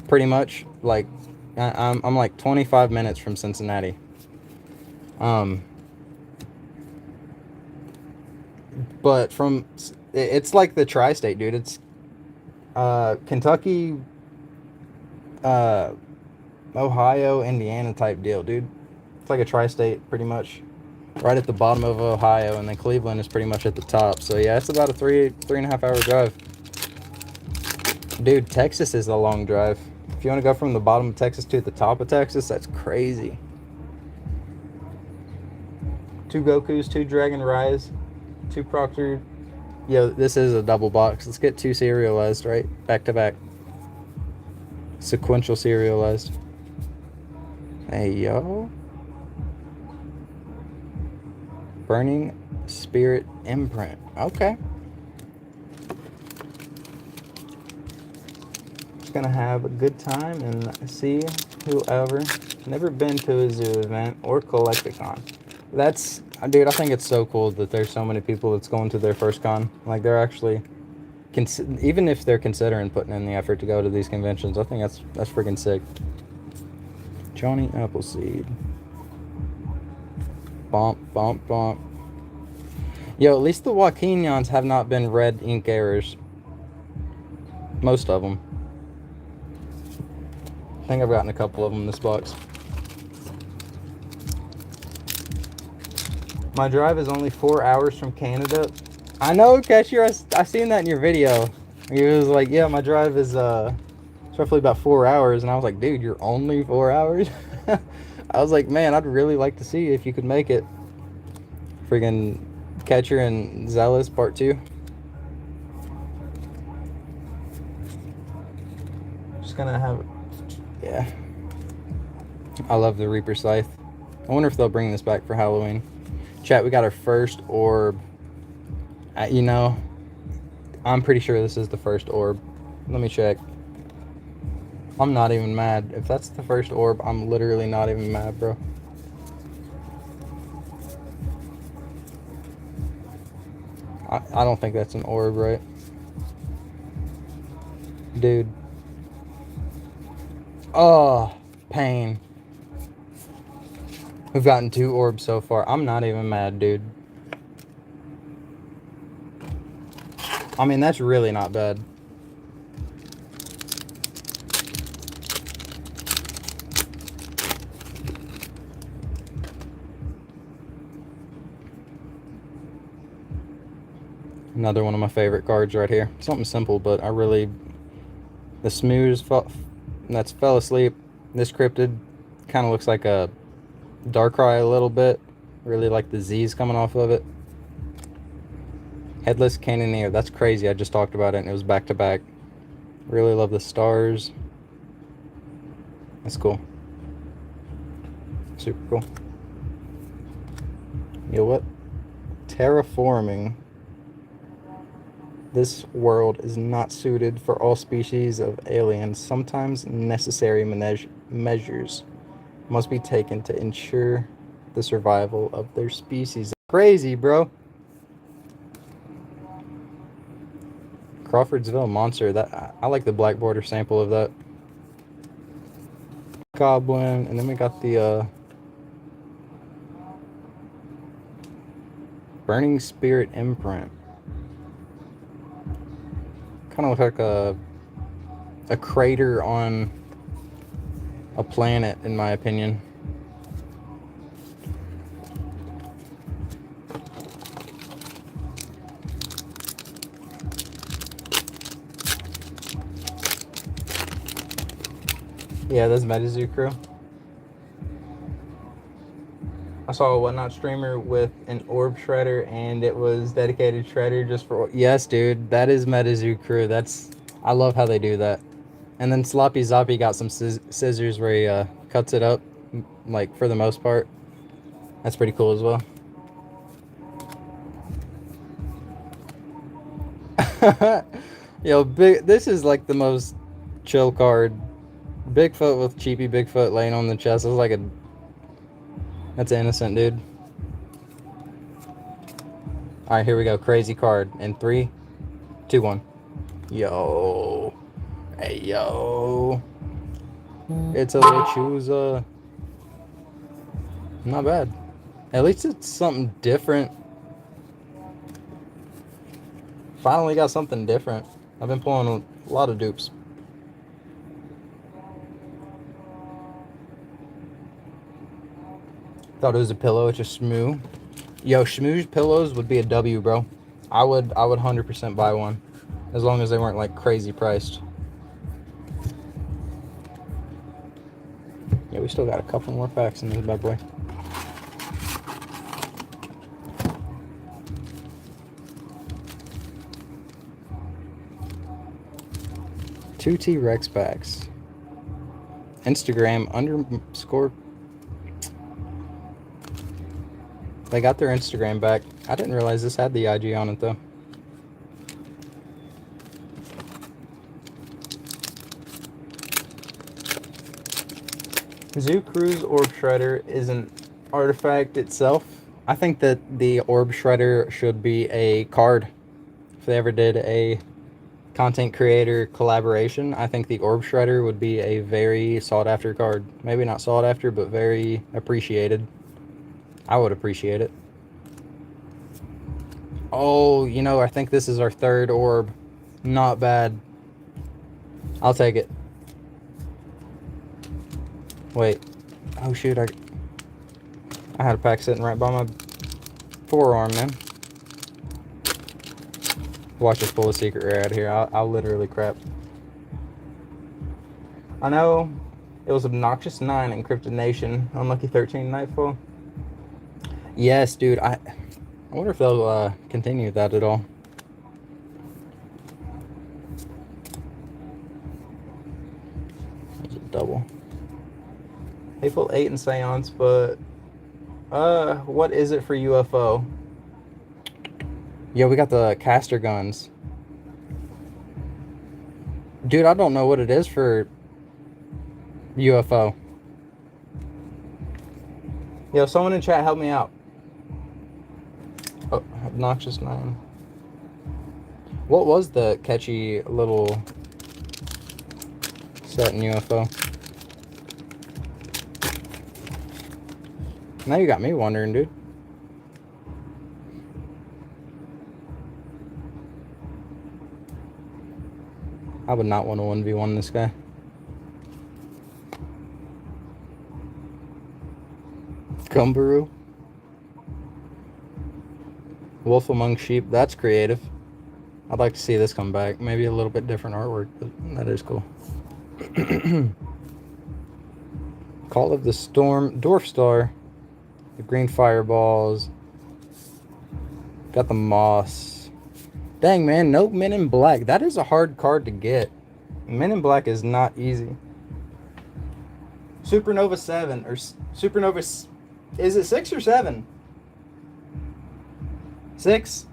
Pretty much. Like, I'm like 25 minutes from Cincinnati. But it's like the tri-state, dude. It's Kentucky, Ohio, Indiana type deal, dude. It's like a tri-state, pretty much. Right at the bottom of Ohio, and then Cleveland is pretty much at the top. So yeah, it's about a 3.5 hour drive. Dude, Texas is a long drive. If you want to go from the bottom of Texas to the top of Texas, that's crazy. 2 Gokus, 2 Dragon Rise, 2 Proctor. Yo, this is a double box. Let's get 2 serialized, right? Back to back. Sequential serialized. Hey, yo. Burning Spirit Imprint. Okay. Just gonna have a good time and see whoever. Never been to a zoo event or Collectacon. That's, dude, I think it's so cool that there's so many people that's going to their first con. Like, they're actually, even if they're considering putting in the effort to go to these conventions, I think that's freaking sick. Johnny Appleseed. Bump, bump, bump. Yo, at least the Joaquinions have not been red ink errors. Most of them. I think I've gotten a couple of them in this box. My drive is only 4 hours from Canada. I know, Cashier, I seen that in your video. He was like, yeah, my drive is it's roughly about 4 hours. And I was like, dude, you're only 4 hours? I was like, man, I'd really like to see if you could make it. Friggin' Catcher and Zealous Part 2. Just gonna have, yeah. I love the Reaper Scythe. I wonder if they'll bring this back for Halloween. Chat, we got our first orb. You know, I'm pretty sure this is the first orb. Let me check. I'm not even mad. If that's the first orb, I'm literally not even mad, bro. I don't think that's an orb, right? Dude. Oh, pain. We've gotten 2 orbs so far. I'm not even mad, dude. I mean, that's really not bad. Another one of my favorite cards right here. Something simple, but I really... The Smooze, that's Fell Asleep. This Cryptid kind of looks like a Darkrai a little bit. Really like the Z's coming off of it. Headless Cannoneer. That's crazy. I just talked about it and it was back to back. Really love the stars. That's cool. Super cool. You know what? Terraforming. This world is not suited for all species of aliens. Sometimes necessary measures must be taken to ensure the survival of their species. Crazy, bro. Crawfordsville Monster. That I like the black border sample of that. Goblin, and then we got the Burning Spirit Imprint. Kind of look like a crater on a planet, in my opinion. Yeah, that's Metazoo crew. I saw a Whatnot streamer with an orb shredder, and it was dedicated shredder just for. Yes, dude, that is Metazoo crew. I love how they do that. And then Sloppy Zoppy got some scissors where he cuts it up, like for the most part. That's pretty cool as well. Yo, this is like the most chill card. Bigfoot with cheapy Bigfoot laying on the chest. That's innocent, dude. All right, here we go. Crazy card in 3, 2, 1. Yo, hey yo, it's a Lechuza. Not bad. At least it's something different. Finally got something different. I've been pulling a lot of dupes. Thought it was a pillow. It's a Shmoo. Yo, Shmoo's pillows would be a W, bro. I would 100% buy one, as long as they weren't like crazy priced. Yeah, we still got a couple more packs in this bad boy. Two T-Rex packs. Instagram _ They got their Instagram back. I didn't realize this had the IG on it though. Zoo Cruise Orb Shredder is an artifact itself. I think that the Orb Shredder should be a card. If they ever did a content creator collaboration, I think the Orb Shredder would be a very sought after card. Maybe not sought after, but very appreciated. I would appreciate it. Oh, you know, I think this is our third orb. Not bad. I'll take it. Wait. Oh, shoot. I had a pack sitting right by my forearm, man. Watch us pull a secret rare out of here. I'll literally crap. I know it was Obnoxious 9 Encrypted Nation. Unlucky 13 Nightfall. Yes, dude. I wonder if they'll continue that at all. That's a double. Hateful 8 and Seance, but what is it for UFO? Yo, we got the caster guns. Dude, I don't know what it is for UFO. Yo, someone in chat help me out. Oh, Obnoxious 9. What was the catchy little set in UFO? Now you got me wondering, dude. I would not want to 1v1 this guy. Gumbaroo. Wolf Among Sheep. That's creative. I'd like to see this come back. Maybe a little bit different artwork, but that is cool. Call of the Storm. Dwarf Star. The green fireballs. Got the moss. Dang, man. Nope. Men in Black. That is a hard card to get. Men in Black is not easy. Supernova 7. Or Supernova... Is it 6 or 7? 6?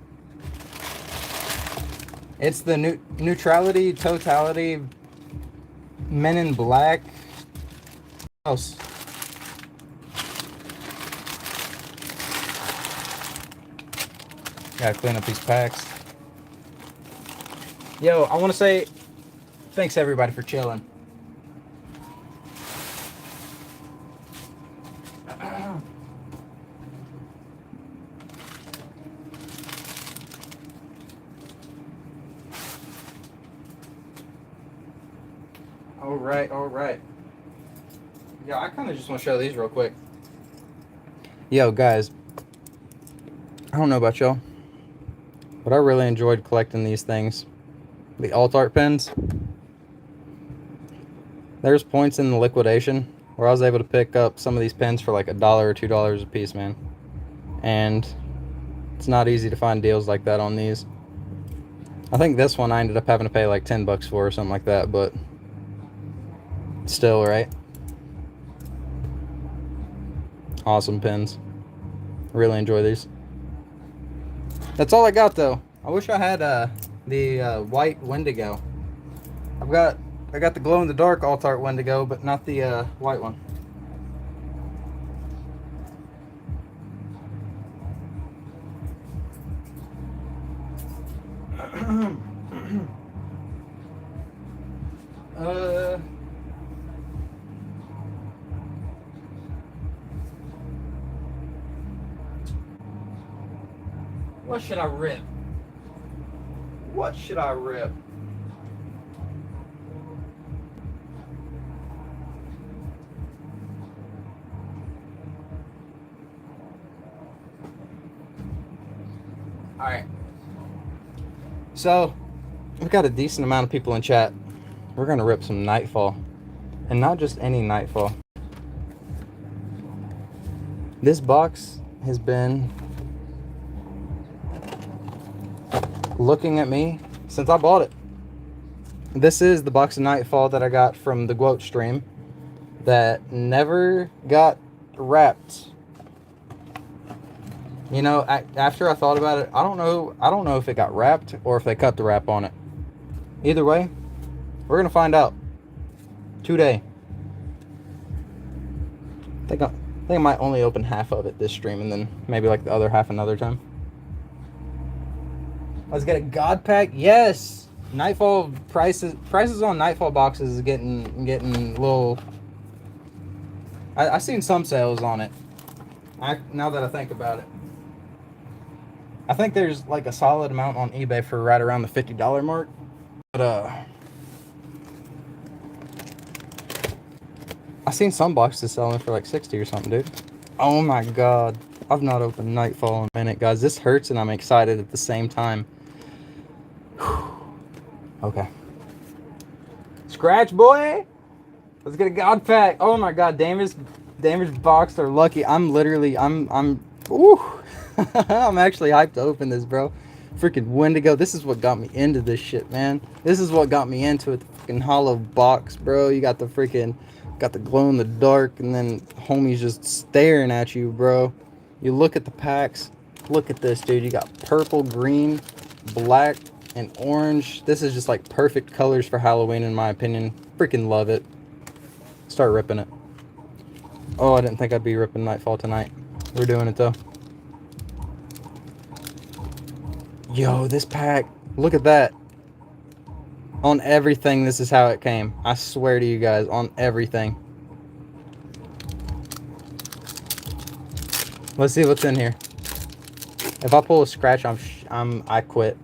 It's the neutrality, totality, Men in Black. What else? Gotta clean up these packs. Yo, I want to say thanks everybody for chilling. All right. Yeah, I kind of just want to show these real quick. Yo, guys. I don't know about y'all, but I really enjoyed collecting these things. The alt art pins. There's points in the liquidation where I was able to pick up some of these pins for like $1 or $2 a piece, man. And it's not easy to find deals like that on these. I think this one I ended up having to pay like 10 bucks for or something like that, but still, right? Awesome pins. Really enjoy these. That's all I got though. I wish I had the white Wendigo. I got the glow in the dark alt art Wendigo, but not the white one. What should I rip? What should I rip? Alright. So, we've got a decent amount of people in chat. We're going to rip some Nightfall. And not just any Nightfall. This box has been looking at me since I bought it. This is the box of Nightfall that I got from the Quote stream that never got wrapped. You know, after I thought about it, I don't know if it got wrapped or if they cut the wrap on it. Either way, we're gonna find out today. I think I might only open half of it this stream and then maybe like the other half another time. Let's get a God pack. Yes, Nightfall prices on Nightfall boxes is getting a little. I seen some sales on it. Now that I think about it. I think there's like a solid amount on eBay for right around the $50 mark. But I seen some boxes selling for like 60 or something, dude. Oh my god. I've not opened Nightfall in a minute, guys. This hurts and I'm excited at the same time. Okay. Scratch, boy! Let's get a God pack. Oh my god, damaged box are lucky. I'm ooh. I'm actually hyped to open this, bro. Freaking Wendigo. This is what got me into this shit, man. This is what got me into it. The freaking hollow box, bro. You got the glow in the dark, and then homie's just staring at you, bro. You look at the packs. Look at this, dude. You got purple, green, black, and orange. This is just like perfect colors for Halloween, in my opinion. Freaking love it. Start ripping it. Oh, I didn't think I'd be ripping Nightfall tonight. We're doing it though. Yo, this pack, look at that. On everything, this is how it came. I swear to you guys, on everything. Let's see what's in here. If I pull a scratch, I quit.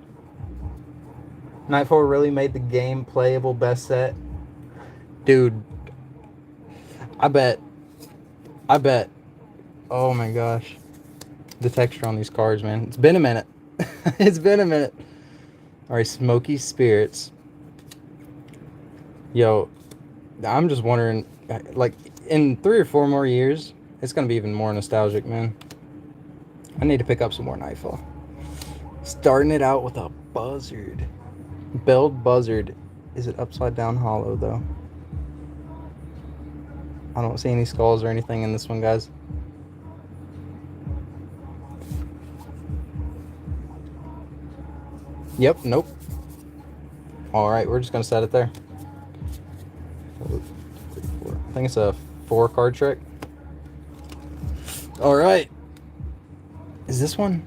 Nightfall really made the game playable best set. Dude, I bet. Oh my gosh. The texture on these cards, man. It's been a minute. It's been a minute. Alright, Smoky Spirits. Yo, I'm just wondering, like, in 3 or 4 more years, it's going to be even more nostalgic, man. I need to pick up some more Nightfall. Starting it out with a Buzzard. Belled Buzzard. Is it upside down hollow, though? I don't see any skulls or anything in this one, guys. Yep, nope. Alright, we're just going to set it there. I think it's a 4 card trick. Alright. Is this one?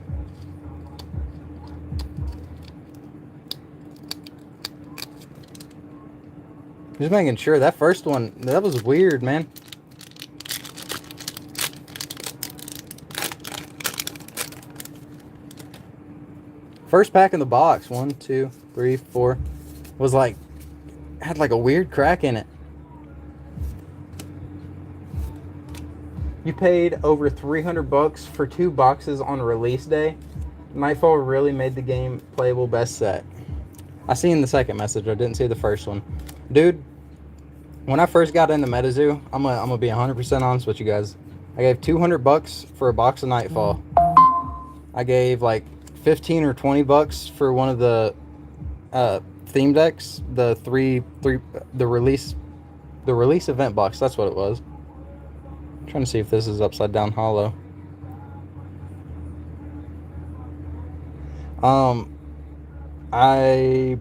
Just making sure. That first one, that was weird, man. First pack in the box, 1, 2, 3, 4, was like, had like a weird crack in it. You paid over 300 bucks for 2 boxes on release day. Nightfall really made the game playable best set. I seen the second message, I didn't see the first one. Dude, When I first got into Metazoo, I'm gonna be 100% honest with you guys. I gave $200 for a box of Nightfall. I gave like 15 or 20 bucks for one of the theme decks, the release event box. That's what it was. I'm trying to see if this is upside down hollow. I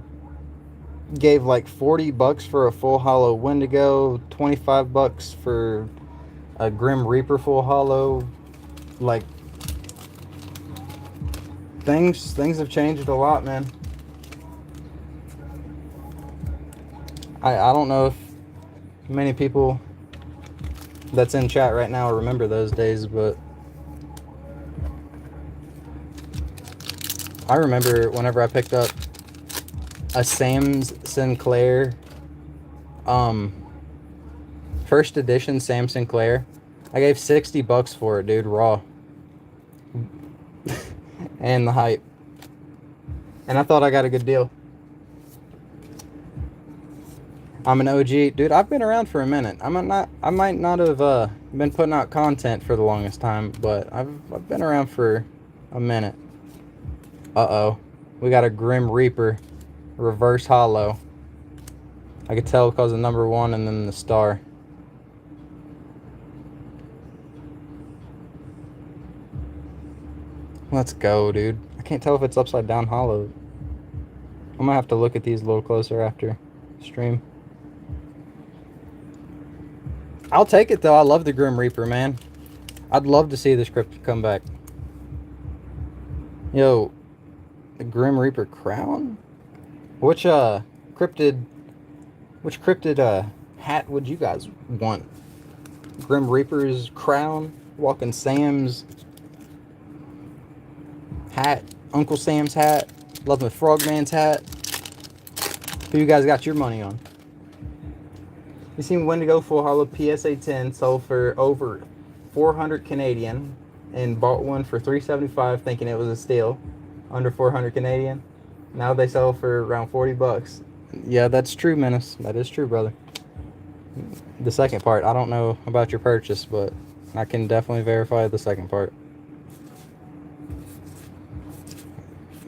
gave like 40 bucks for a full hollow Wendigo, 25 bucks for a Grim Reaper full hollow. Like, things have changed a lot, man. I don't know if many people that's in chat right now remember those days, but I remember whenever I picked up a Sam's Sinclair, first edition Sam Sinclair, I gave 60 bucks for it, dude, raw. And the hype. And I thought I got a good deal. I'm an OG. Dude, I've been around for a minute. I might not have been putting out content for the longest time, but I've been around for a minute. Uh-oh. We got a Grim Reaper reverse hollow. I could tell because of number 1 and then the star. Let's go, dude. I can't tell if it's upside down hollow. I'm gonna have to look at these a little closer after stream. I'll take it though. I love the Grim Reaper, man. I'd love to see this cryptid come back. Yo, the Grim Reaper crown? Which cryptid hat would you guys want? Grim Reaper's crown, Walking Sam's hat, Uncle Sam's hat, Love the Frogman's hat. Who you guys got your money on? You seen Wendigo Full Hollow PSA 10 sold for over 400 Canadian and bought one for 375 thinking it was a steal, under 400 Canadian. Now they sell for around 40 bucks. Yeah, that's true, Menace. That is true, brother. The second part, I don't know about your purchase, but I can definitely verify the second part.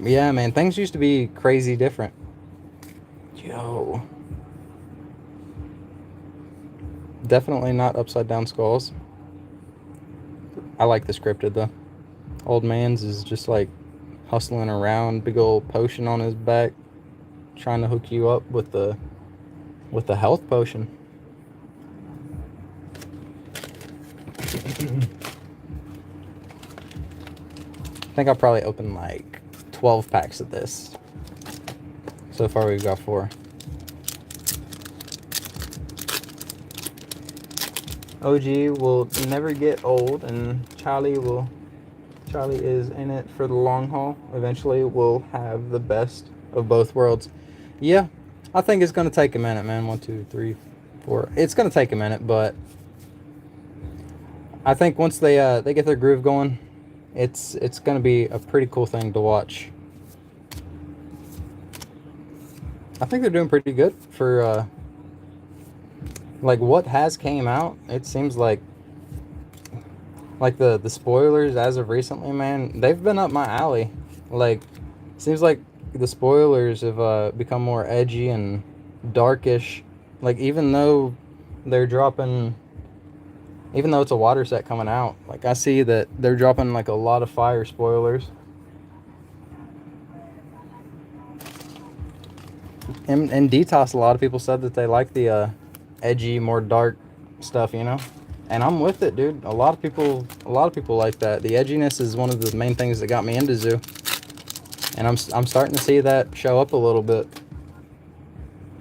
Yeah, man, things used to be crazy different. Yo. Definitely not upside down skulls. I like the scripted though. Old man's is just like hustling around, big old potion on his back, trying to hook you up with the health potion. I think I'll probably open like 12 packs of this. So far we've got 4. OG will never get old, and Charlie is in it for the long haul. Eventually we'll have the best of both worlds. Yeah, I think it's gonna take a minute, man. 1, 2, 3, 4. It's gonna take a minute, but I think once they get their groove going, it's gonna be a pretty cool thing to watch. I think they're doing pretty good for like what has came out. It seems like the spoilers as of recently, man, they've been up my alley. Like, seems like the spoilers have become more edgy and darkish. Like, even though it's a water set coming out, like I see that they're dropping like a lot of fire spoilers. In Detox, a lot of people said that they like the edgy, more dark stuff, you know? And I'm with it, dude. A lot of people like that. The edginess is one of the main things that got me into Zoo. And I'm starting to see that show up a little bit.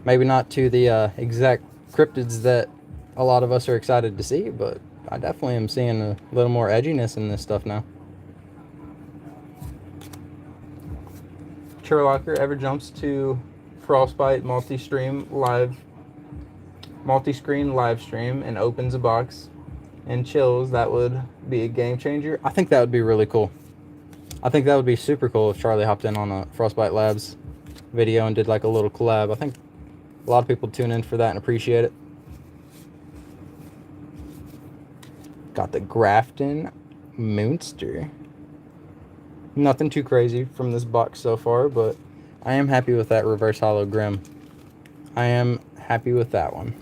Maybe not to the exact cryptids that a lot of us are excited to see, but I definitely am seeing a little more edginess in this stuff now. Sherlocker ever jumps to Frostbite multi-screen live stream and opens a box and chills, that would be a game changer. I think that would be really cool. I think that would be super cool if Charlie hopped in on a Frostbite Labs video and did like a little collab. I think a lot of people tune in for that and appreciate it. Got the Grafton Moonster. Nothing too crazy from this box so far, but I am happy with that reverse hollow Grim. I am happy with that one.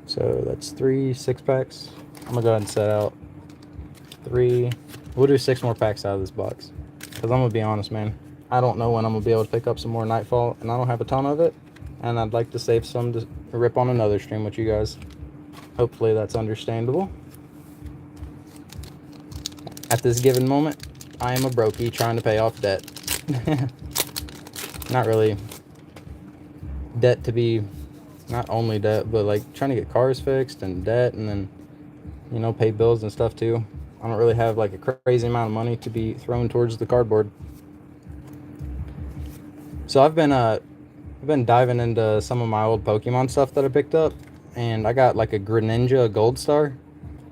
So that's 3 6-packs. I'm gonna go ahead and set out 3. We'll do 6 more packs out of this box. Because I'm gonna be honest, man. I don't know when I'm gonna be able to pick up some more Nightfall, and I don't have a ton of it. And I'd like to save some to rip on another stream with you guys. Hopefully that's understandable. At this given moment, I am a brokey trying to pay off debt. Not really debt to be, not only debt, but like trying to get cars fixed and debt, and then, you know, pay bills and stuff too. I don't really have like a crazy amount of money to be thrown towards the cardboard. So I've been diving into some of my old Pokemon stuff that I picked up, and I got like a Greninja Gold Star,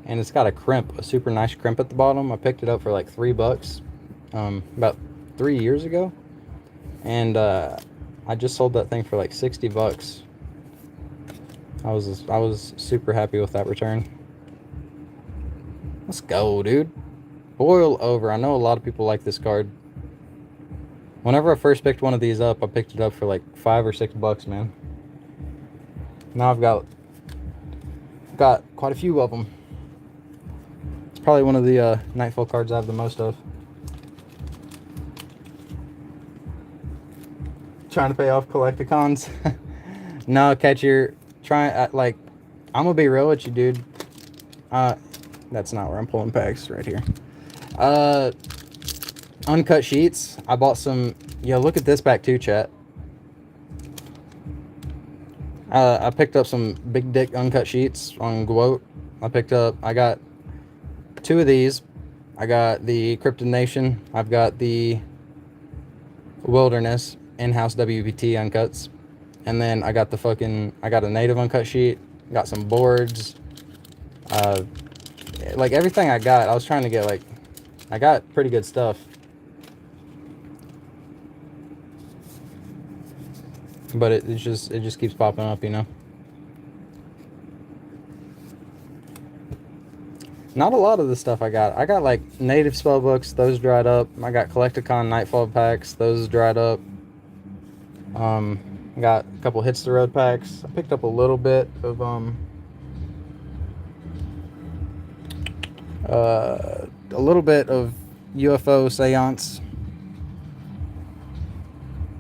and it's got a crimp, a super nice crimp at the bottom. I picked it up for like $3 about 3 years ago, and I just sold that thing for like $60. I was super happy with that return. Let's go, dude. Boil over. I know a lot of people like this card. Whenever I first picked one of these up, I picked it up for like $5 or $6, man. Now I've got quite a few of them. It's probably one of the Nightfall cards I have the most of. Trying to pay off Collectacons. No, Catcher. Like, I'm gonna be real with you, dude. That's not where I'm pulling packs, right here. Uncut sheets. I bought some. Yo, look at this back too, chat. I picked up some big dick uncut sheets on Gwoat. I got 2 of these. I got the Cryptid Nation. I've got the Wilderness in-house WPT uncuts. And then I got I got a native uncut sheet. Got some boards. Like everything I got, I was trying to get like, I got pretty good stuff. But it just keeps popping up, you know. Not a lot of the stuff I got. I got like native spell books, those dried up. I got Collectacon Nightfall packs, those dried up. Got a couple Hits the Road packs. I picked up a little bit of UFO Seance.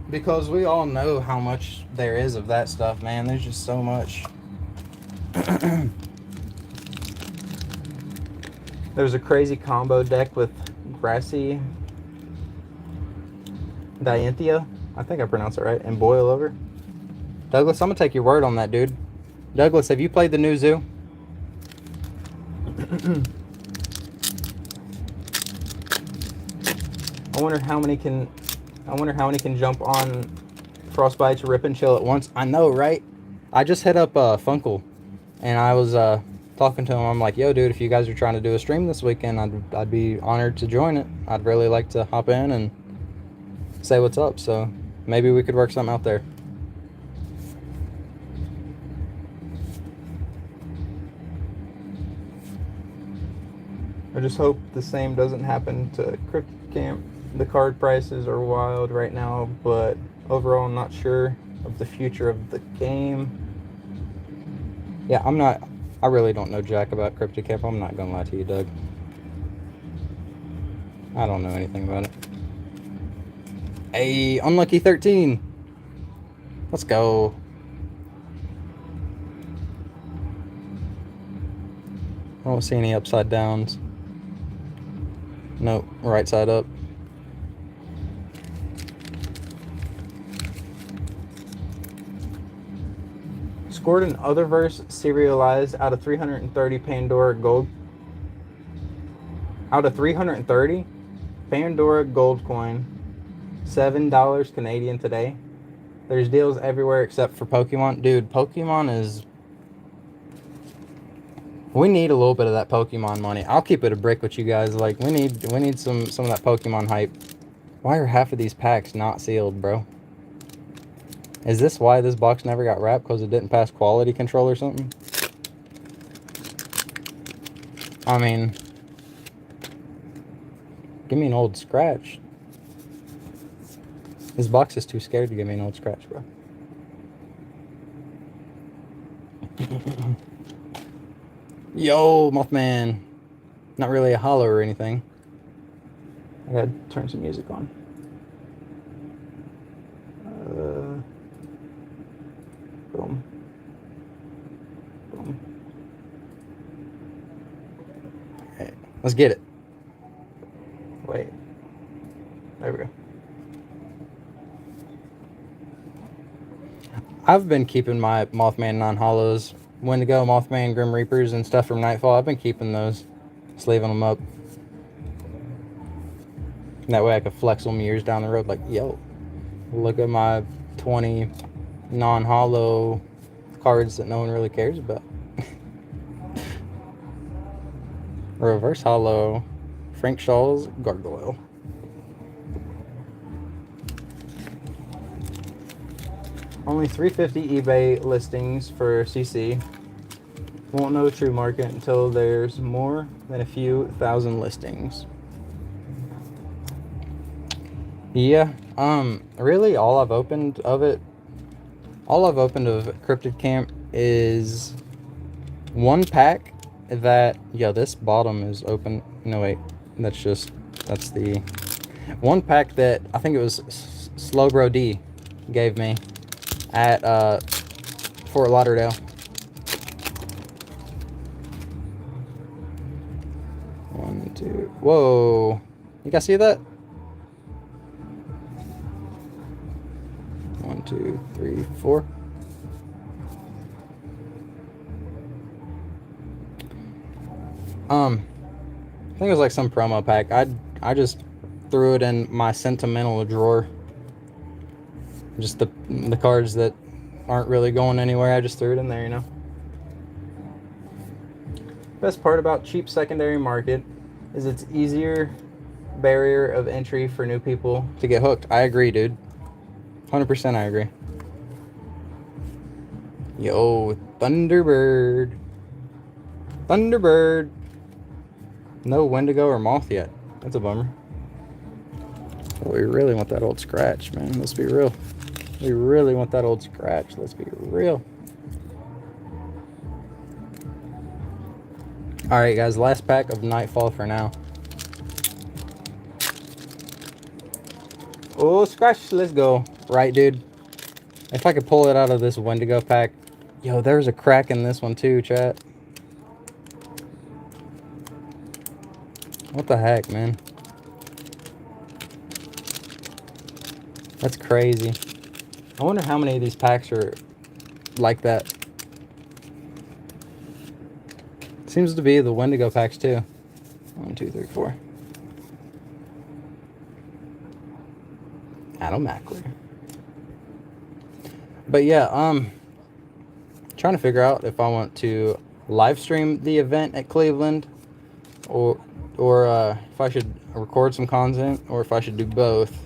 Because we all know how much there is of that stuff, man. There's just so much. There's a crazy combo deck with Grassy Dianthia. I think I pronounced it right. And Boil Over. Douglas, I'm going to take your word on that, dude. Douglas, have you played the new zoo? I wonder how many can jump on Frostbite to Rip and Chill at once. I know, right? I just hit up Funkle, and I was talking to him. I'm like, yo, dude, if you guys are trying to do a stream this weekend, I'd be honored to join it. I'd really like to hop in and say what's up. So maybe we could work something out there. I just hope the same doesn't happen to Crypto Camp. The card prices are wild right now, but overall I'm not sure of the future of the game. Yeah, I really don't know jack about Crypto Camp. I'm not gonna lie to you, Doug. I don't know anything about it. Hey, Unlucky 13. Let's go. I don't see any upside downs. Nope, right side up. Scored an Otherverse serialized out of 330 Pandora Gold. Out of 330 Pandora Gold coin, $7 Canadian today. There's deals everywhere except for Pokemon. Dude, Pokemon is... We need a little bit of that Pokemon money. I'll keep it a brick with you guys. Like, we need some of that Pokemon hype. Why are half of these packs not sealed, bro? Is this why this box never got wrapped? Because it didn't pass quality control or something? I mean, give me an old scratch. This box is too scared to give me an old scratch, bro. Yo, Mothman. Not really a hollow or anything. I gotta turn some music on. Boom. Boom. Alright, let's get it. Wait. There we go. I've been keeping my Mothman non-hollows. Wendigo, Mothman, Grim Reapers, and stuff from Nightfall. I've been keeping those. Just leaving them up. And that way I could flex them years down the road. Like, yo, look at my 20 non-hollow cards that no one really cares about. Reverse hollow. Frank Shaw's Gargoyle. Only 350 eBay listings for CC. Won't know true market until there's more than a few thousand listings. Yeah, really all I've opened of Cryptid Camp is one pack that, yeah, this bottom is open. No, wait, that's the one pack that I think it was Slowbro D gave me at Fort Lauderdale. One, two, whoa, you guys see that? 1, 2, 3, 4. I think it was like some promo pack. I just threw it in my sentimental drawer. Just the cards that aren't really going anywhere, I just threw it in there, you know. Best part about cheap secondary market is it's easier barrier of entry for new people to get hooked. I agree, dude. 100% I agree. Yo, Thunderbird. Thunderbird. No Wendigo or Moth yet. That's a bummer. We really want that old scratch, man. Let's be real. We really want that old scratch. Let's be real. Alright, guys. Last pack of Nightfall for now. Oh, scratch. Let's go. Right, dude. If I could pull it out of this Wendigo pack. Yo, there's a crack in this one too, chat. What the heck, man? That's crazy. I wonder how many of these packs are like that. Seems to be the Wendigo packs too. 1, 2, 3, 4. Adam Mackler. But yeah, trying to figure out if I want to live stream the event at Cleveland, or if I should record some content, or if I should do both.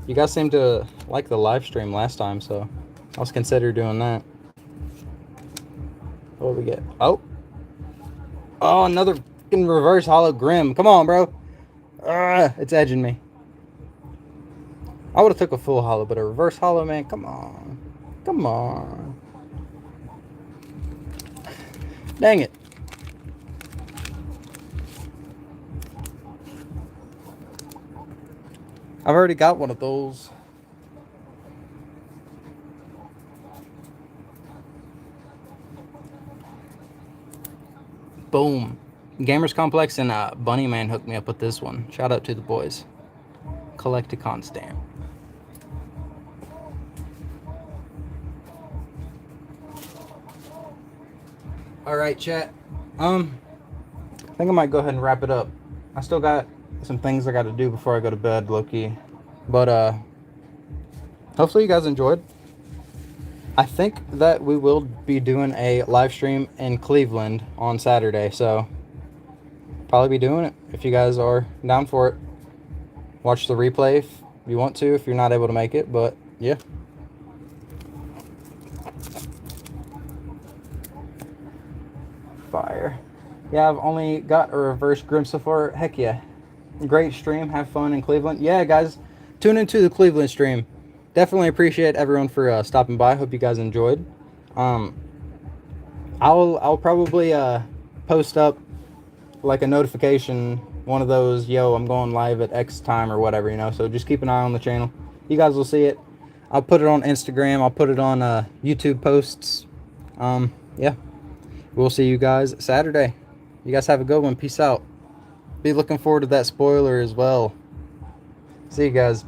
You guys seemed to like the live stream last time, so I was consider doing that. What do we get? Oh, another fucking reverse hollow Grim. Come on, bro. It's edging me. I would have took a full hollow, but a reverse hollow, man. Come on. Come on. Dang it. I've already got one of those. Boom. Gamers Complex and Bunny Man hooked me up with this one. Shout out to the boys. Collectacon stamp. Alright, chat. I think I might go ahead and wrap it up. I still got some things I got to do before I go to bed, low-key. But, hopefully you guys enjoyed. I think that we will be doing a live stream in Cleveland on Saturday, so probably be doing it if you guys are down for it. Watch the replay if you want to, if you're not able to make it, but yeah. Fire. Yeah, I've only got a reverse grim so far. Heck yeah. Great stream. Have fun in Cleveland. Yeah, guys, tune into the Cleveland stream. Definitely appreciate everyone for stopping by. Hope you guys enjoyed. Um, I'll probably post up like a notification, one of those, yo, I'm going live at X time or whatever, you know. So just keep an eye on the channel. You guys will see it. I'll put it on Instagram. I'll put it on YouTube posts. Yeah, we'll see you guys Saturday. You guys have a good one. Peace out. Be looking forward to that spoiler as well. See you guys.